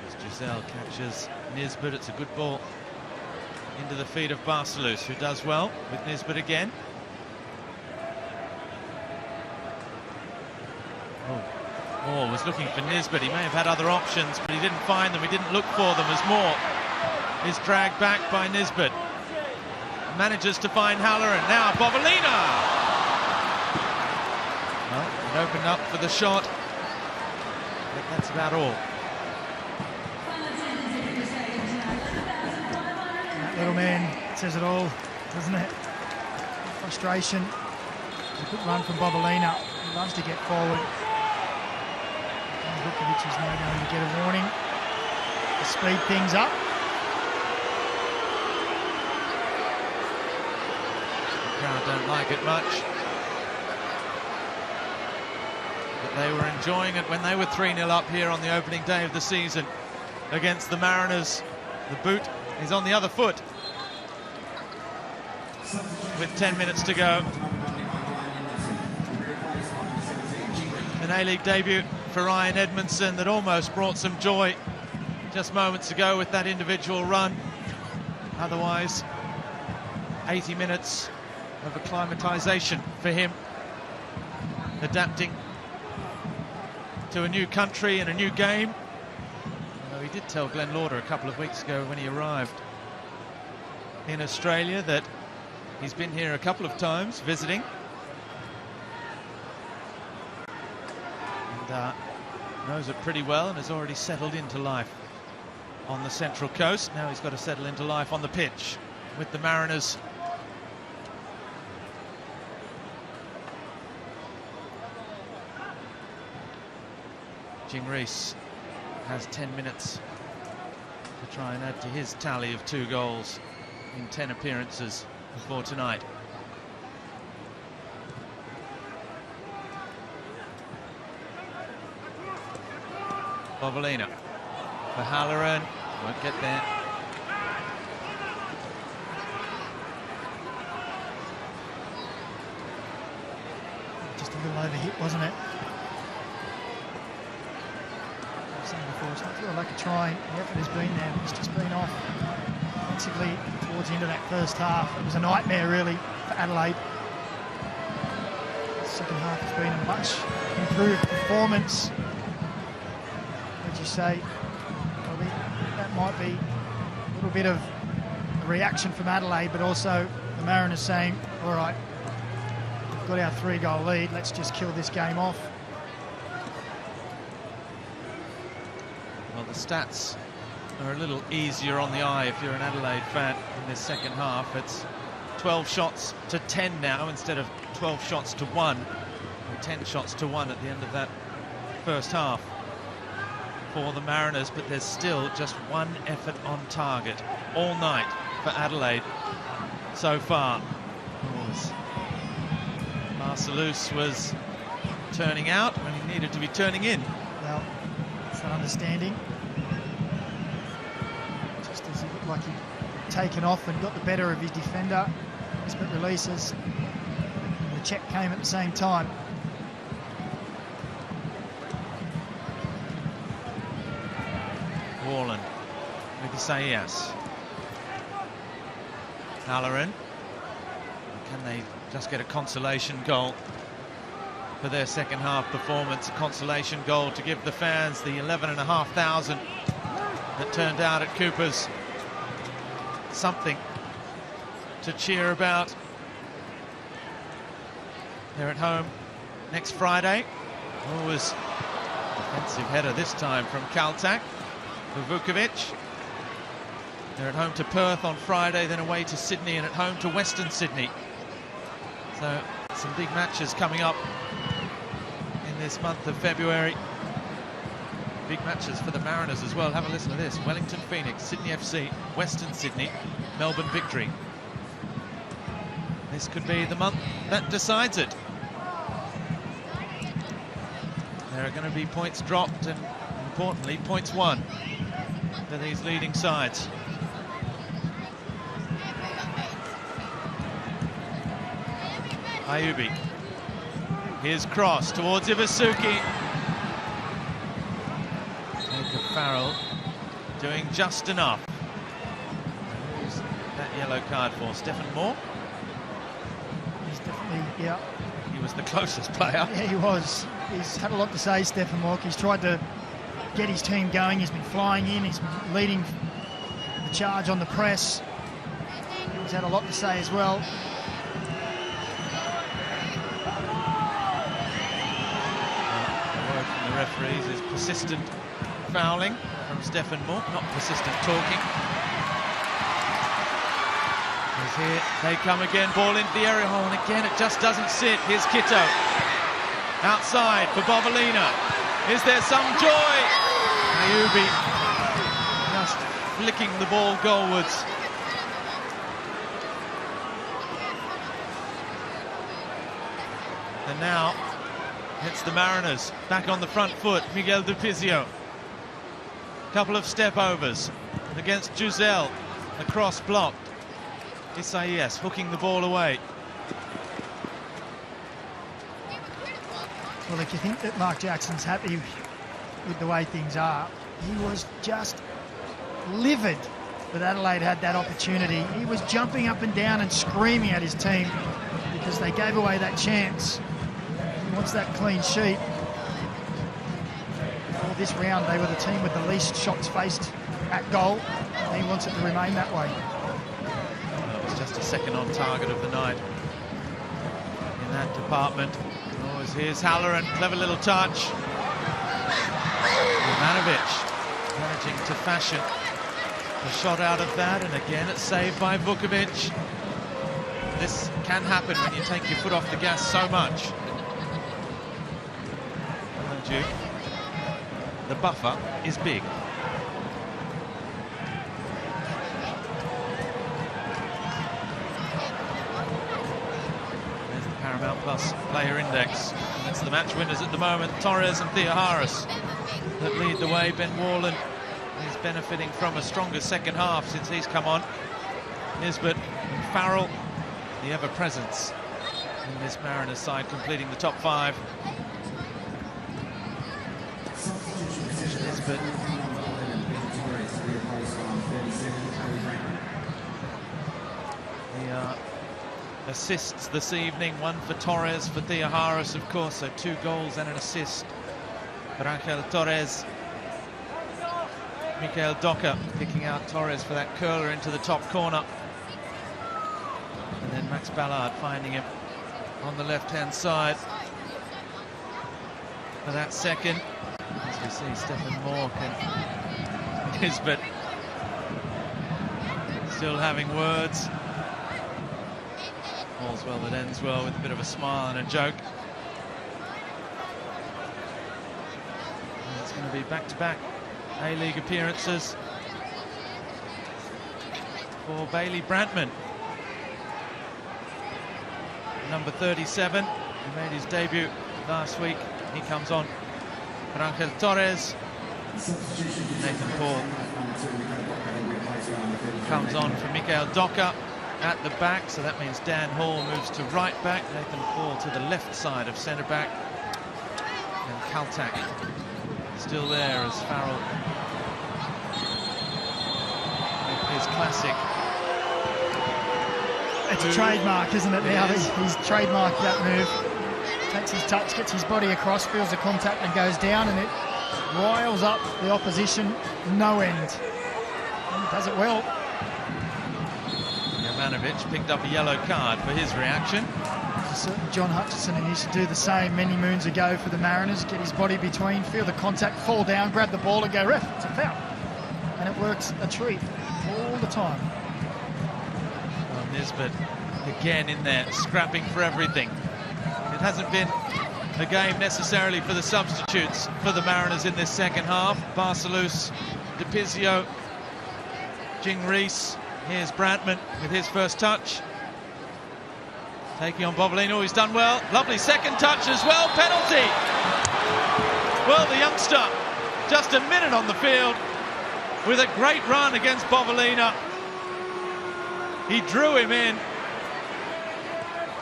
As Giselle catches Nisbet, it's a good ball into the feet of Barcelus, who does well with Nisbet again. Moore was looking for Nisbet. He may have had other options, but he didn't find them. He didn't look for them as Moore is dragged back by Nisbet. Manages to find Halloran. Now Bovalina! Well, it opened up for the shot. But that's about all. That little man says it all, doesn't it? Frustration. A good run from Bovalina. He loves to get forward. Vukovic is now going to get a warning to speed things up. The crowd don't like it much, but they were enjoying it when they were 3-0 up here on the opening day of the season against the Mariners. The boot is on the other foot with 10 minutes to go. An A-League debut for Ryan Edmondson that almost brought some joy just moments ago with that individual run. Otherwise, 80 minutes of acclimatisation for him, adapting to a new country and a new game. Although he did tell Glenn Lauder a couple of weeks ago when he arrived in Australia that he's been here a couple of times visiting. And knows it pretty well and has already settled into life on the Central Coast. Now he's got to settle into life on the pitch with the Mariners. Jing Rees has 10 minutes to try and add to his tally of 2 goals in 10 appearances before tonight. Bovalina for Halloran, won't get there. Just a little overhit, wasn't it? I've said before, it's not feel like a try. The effort has been there, but it's just been off. Offensively, towards the end of that first half, it was a nightmare really for Adelaide. The second half has been a much improved performance. As you say, well, that might be a little bit of a reaction from Adelaide, but also the Mariners saying, all right, we've got our 3-goal lead, let's just kill this game off. Well, the stats are a little easier on the eye if you're an Adelaide fan in this second half. It's 12 shots to 10 now instead of 12 shots to 1, or 10 shots to 1 at the end of that first half for the Mariners, but there's still just 1 effort on target all night for Adelaide so far. Marcelus was turning out when he needed to be turning in. Well, it's that understanding. Just as he looked like he'd taken off and got the better of his defender, split releases, and the check came at the same time. Warland with Isaias. Halloran. Can they just get a consolation goal for their second half performance? A consolation goal to give the fans, the 11,500 that turned out at Cooper's, something to cheer about. They're at home next Friday. Oh, it was a defensive header this time from Kaltak for Vukovic. They're at home to Perth on Friday, then away to Sydney and at home to Western Sydney. So some big matches coming up in this month of February. Big matches for the Mariners as well. Have a listen to this. Wellington Phoenix, Sydney FC, Western Sydney, Melbourne Victory. This could be the month that decides it. There are going to be points dropped and, importantly, points won for these leading sides. Ayubi. Here's cross towards Iwasuki. Jacob Farrell doing just enough. Who's that yellow card for? Stephen Moore? He's definitely, yeah. He was the closest player. Yeah, he was. He's had a lot to say, Stephen Moore. He's tried to get his team going. He's been flying in. He's been leading the charge on the press. He's had a lot to say as well. The word from the referees is persistent fouling from Stephen Moore, not persistent talking. He's here, they come again, ball into the area hole, and again it just doesn't sit. Here's Kitto. Outside for Bovalina. Is there some joy? Ayubi just flicking the ball goalwards. And now it's the Mariners back on the front foot. Miguel Dupizio. Couple of step overs against Giselle. A cross blocked. Isaias hooking the ball away. Well, if you think that Mark Jackson's happy with the way things are, he was just livid that Adelaide had that opportunity. He was jumping up and down and screaming at his team because they gave away that chance. He wants that clean sheet. Well, this round, they were the team with the least shots faced at goal, and he wants it to remain that way. Well, it was just a second on target of the night in that department. Oh, here's Halloran, clever little touch. Ivanovic managing to fashion a shot out of that, and again it's saved by Vukovic. This can happen when you take your foot off the gas so much. Mind you, the buffer is big. There's the Paramount Plus player index. And it's the match winners at the moment, Torres and Theoharis, that lead the way. Ben Warland is benefiting from a stronger second half since he's come on. Nisbet and Farrell, the ever-presence in this Mariners side, completing the top five. Nisbet. The assists this evening, one for Torres, for Theoharis, of course, so 2 goals and an assist for Angel Torres. Mikael Docker picking out Torres for that curler into the top corner. And then Max Ballard finding him on the left-hand side for that second. As we see, Stephen Moore and Nisbet still having words. All's well that ends well, with a bit of a smile and a joke. And it's going to be back-to-back A-League appearances for Bailey Brantman. Number 37, he made his debut last week. He comes on for Angel Torres. Nathan Paul comes on for Mikael Docker at the back, so that means Dan Hall moves to right back, Nathan Paul to the left side of centre back, and Kaltak still there as Farrell with his classic. It's a trademark, isn't it, now? He's trademarked that move. Takes his touch, gets his body across, feels the contact and goes down, and it riles up the opposition no end. And he does it well. Ivanovic picked up a yellow card for his reaction. John Hutchison, who used to do the same many moons ago for the Mariners, get his body between, feel the contact, fall down, grab the ball and go, ref, it's a foul. And it works a treat all the time. Well, Nisbet again in there, scrapping for everything. It hasn't been a game necessarily for the substitutes for the Mariners in this second half. Barcelus, Dupizio, Jing Rees. Here's Brantman with his first touch. Taking on Bovalino, he's done well. Lovely second touch as well, penalty! Well, the youngster, just a minute on the field with a great run against Bovalino. He drew him in.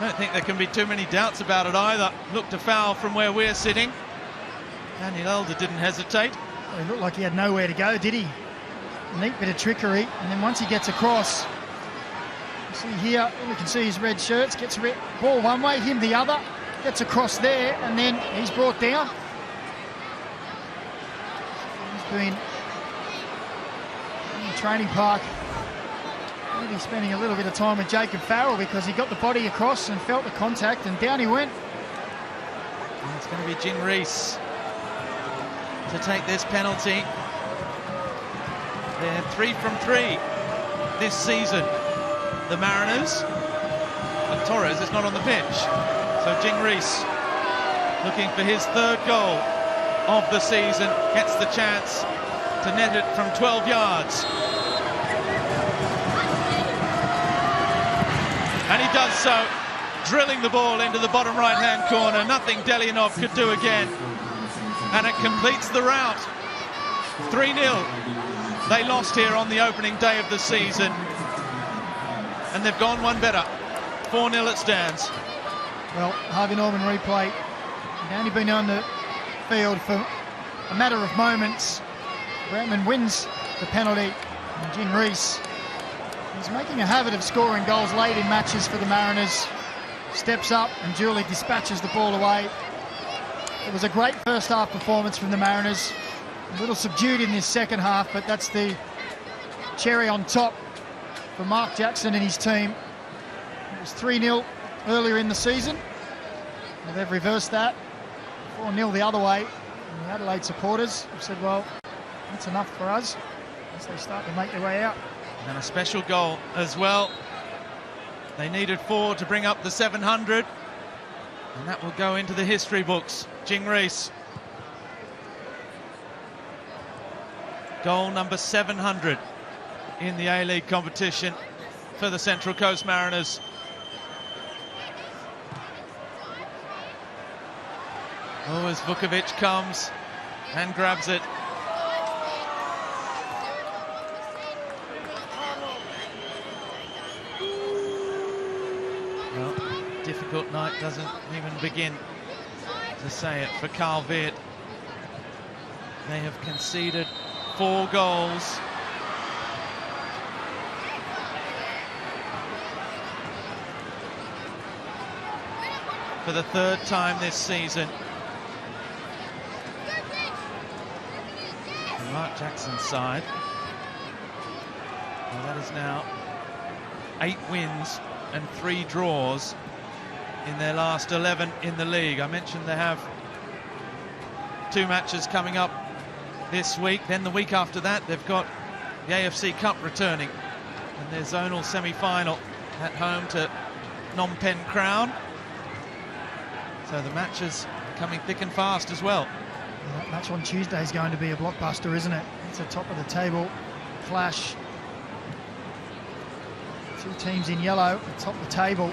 I don't think there can be too many doubts about it either. Looked a foul from where we're sitting. Daniel Elder didn't hesitate. Well, he looked like he had nowhere to go, did he? Neat bit of trickery, and then once he gets across, you see here, we can see his red shirts, gets a ball one way, him the other, gets across there, and then he's brought down. He's been in the training park, maybe spending a little bit of time with Jacob Farrell, because he got the body across and felt the contact, and down he went. And it's going to be Jing Rees to take this penalty. They're 3 from 3 this season, the Mariners. And Torres is not on the pitch. So Jing Rees looking for his third goal of the season, gets the chance to net it from 12 yards. And he does so, drilling the ball into the bottom right-hand corner. Nothing Delianov could do again. And it completes the rout. 3-0. They lost here on the opening day of the season. And they've gone one better. 4-0 it stands. Well, Harvey Norman replay. He'd only been on the field for a matter of moments. Bradman wins the penalty. And Jing Rees, he's making a habit of scoring goals late in matches for the Mariners, steps up and duly dispatches the ball away. It was a great first half performance from the Mariners. A little subdued in this second half, but that's the cherry on top for Mark Jackson and his team. It was 3-0 earlier in the season. And they've reversed that. 4-0 the other way. And the Adelaide supporters have said, well, that's enough for us, as they start to make their way out. And a special goal as well. They needed 4 to bring up the 700. And that will go into the history books. Jing Rees. Goal number 700 in the A-League competition for the Central Coast Mariners. Oh, as Vukovic comes and grabs it. Well, difficult night doesn't even begin to say it for Carl Veert. They have conceded 4 goals. For the 3rd time this season. And Mark Jackson's side. Well, that is now 8 wins and 3 draws in their last 11 in the league. I mentioned they have 2 matches coming up this week. Then the week after that, they've got the AFC Cup returning and their zonal semi-final at home to Phnom Penh Crown. So the matches coming thick and fast as well. And that match on Tuesday is going to be a blockbuster, isn't it? It's a top of the table clash. 2 teams in yellow at top of the table.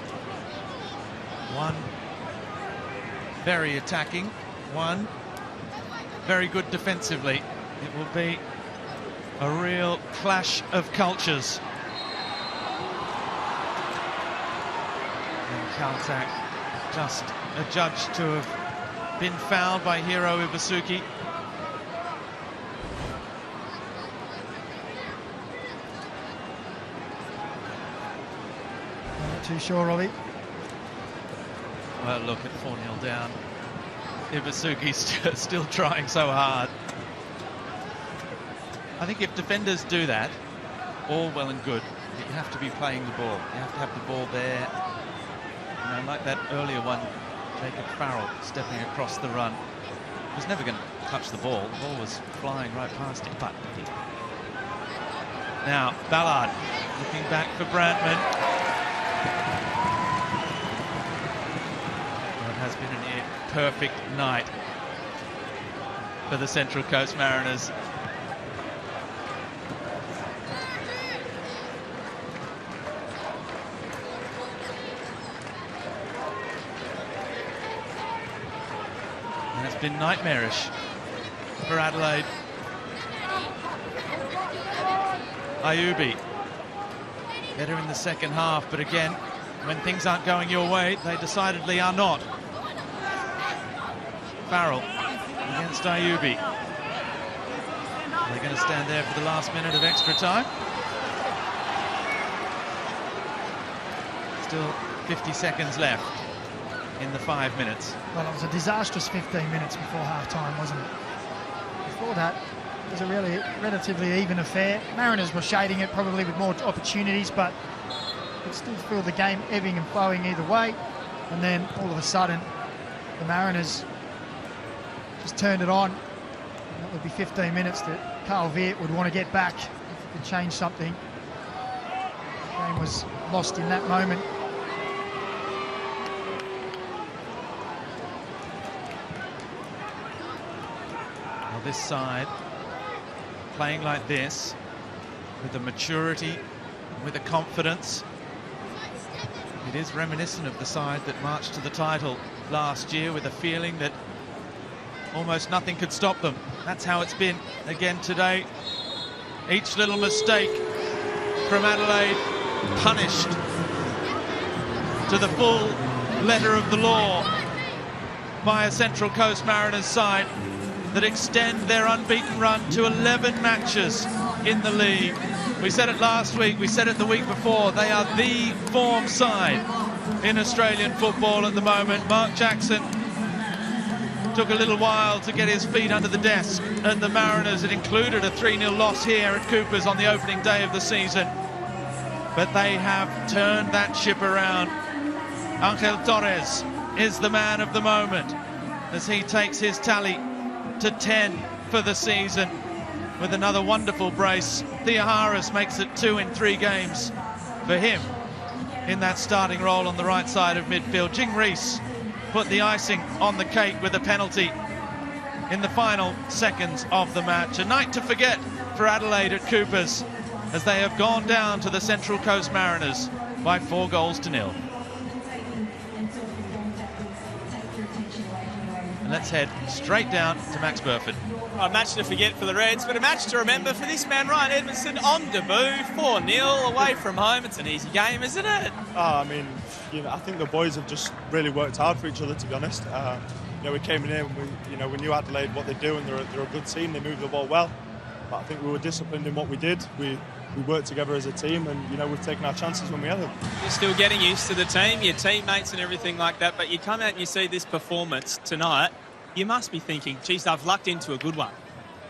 One very attacking, one very good defensively. It will be a real clash of cultures. And Caltech just adjudged to have been fouled by Hiro Ibusuki. Not too sure, Robbie. Well, look at 4-0 down. Ibusuki's still trying so hard. I think if defenders do that, all well and good, you have to be playing the ball. You have to have the ball there. You know, like that earlier one, Jacob Farrell stepping across the run. He was never going to touch the ball. The ball was flying right past him, but he did. Now, Ballard looking back for Brandman. Well, it has been a near perfect night for the Central Coast Mariners. And it's been nightmarish for Adelaide. Ayubi better in the second half, but again, when things aren't going your way, they decidedly are not. Farrell against Ayubi. Are they going to stand there for the last minute of extra time? Still 50 seconds left in the 5 minutes. Well, it was a disastrous 15 minutes before half-time, wasn't it? Before that, it was a really relatively even affair. Mariners were shading it probably with more opportunities, but you could still feel the game ebbing and flowing either way. And then all of a sudden, the Mariners just turned it on. And that would be 15 minutes that Carl Veert would want to get back if he could change something. The game was lost in that moment. Well, this side playing like this, with the maturity, with the confidence, it is reminiscent of the side that marched to the title last year with a feeling that almost nothing could stop them. That's how it's been again today. Each little mistake from Adelaide punished to the full letter of the law by a Central Coast Mariners side that extend their unbeaten run to 11 matches in the league. We said it last week, we said it the week before, they are the form side in Australian football at the moment. Mark Jackson took a little while to get his feet under the desk at the Mariners. It included a 3-0 loss here at Coopers on the opening day of the season. But they have turned that ship around. Angel Torres is the man of the moment as he takes his tally to 10 for the season with another wonderful brace. Theoharis makes it 2 in 3 games for him in that starting role on the right side of midfield. Jing Reese put the icing on the cake with a penalty in the final seconds of the match. A night to forget for Adelaide at Coopers as they have gone down to the Central Coast Mariners by 4-0. And let's head straight down to Max Burford. A match to forget for the Reds, but a match to remember for this man, Ryan Edmondson, on debut, 4-0 away from home. It's an easy game, isn't it? I mean, I think the boys have just really worked hard for each other, to be honest. We came in here and we knew Adelaide, what they do, and they're a good team. They move the ball well. But I think we were disciplined in what we did. We worked together as a team, and we've taken our chances when we had them. You're still getting used to the team, your teammates and everything like that, but you come out and you see this performance tonight, you must be thinking, geez, I've lucked into a good one.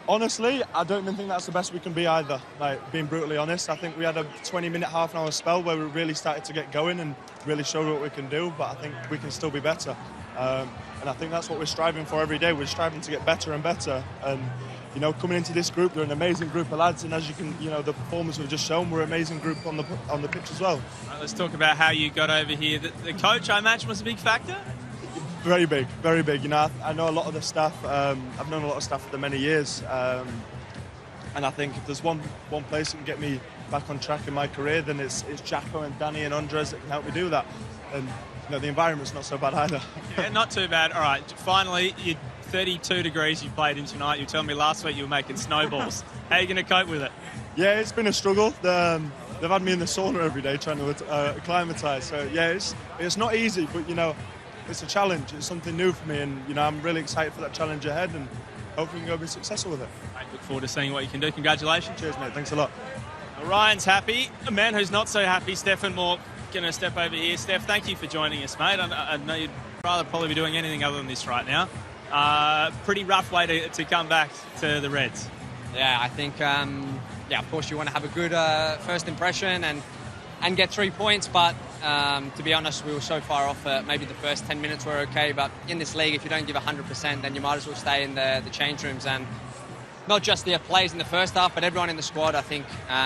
Honestly, I don't even think that's the best we can be either. Like, being brutally honest, I think we had a 20-minute, half-an-hour spell where we really started to get going and really showed what we can do, but I think we can still be better. And I think that's what we're striving for every day. We're striving to get better and better. And coming into this group, they're an amazing group of lads, and as you can, the performance we've just shown, we're an amazing group on the pitch as well. Right, let's talk about how you got over here. The coach, I imagine, was a big factor? Very big, very big. I know a lot of the staff. I've known a lot of staff for many years, and I think if there's one place that can get me back on track in my career, then it's Jacko and Danny and Andres that can help me do that. And the environment's not so bad either. Yeah, not too bad. All right, finally, 32 degrees you played in tonight. You were telling me last week you were making snowballs. How are you going to cope with it? Yeah, it's been a struggle. They've had me in the sauna every day trying to acclimatise. So yeah, it's not easy, but it's a challenge. It's something new for me, and I'm really excited for that challenge ahead, and hopefully we can go be successful with it. I look forward to seeing what you can do. Congratulations. Cheers, mate. Thanks a lot. Ryan's happy. A man who's not so happy, Stefan Moore, going to step over here. Steph, thank you for joining us, mate. I know you'd rather probably be doing anything other than this right now. Pretty rough way to come back to the Reds. Yeah, I think, of course you want to have a good first impression and get 3 points, but to be honest, we were so far off. Maybe the first 10 minutes were okay, but in this league, if you don't give 100%, then you might as well stay in the change rooms. And not just the players in the first half, but everyone in the squad, I think,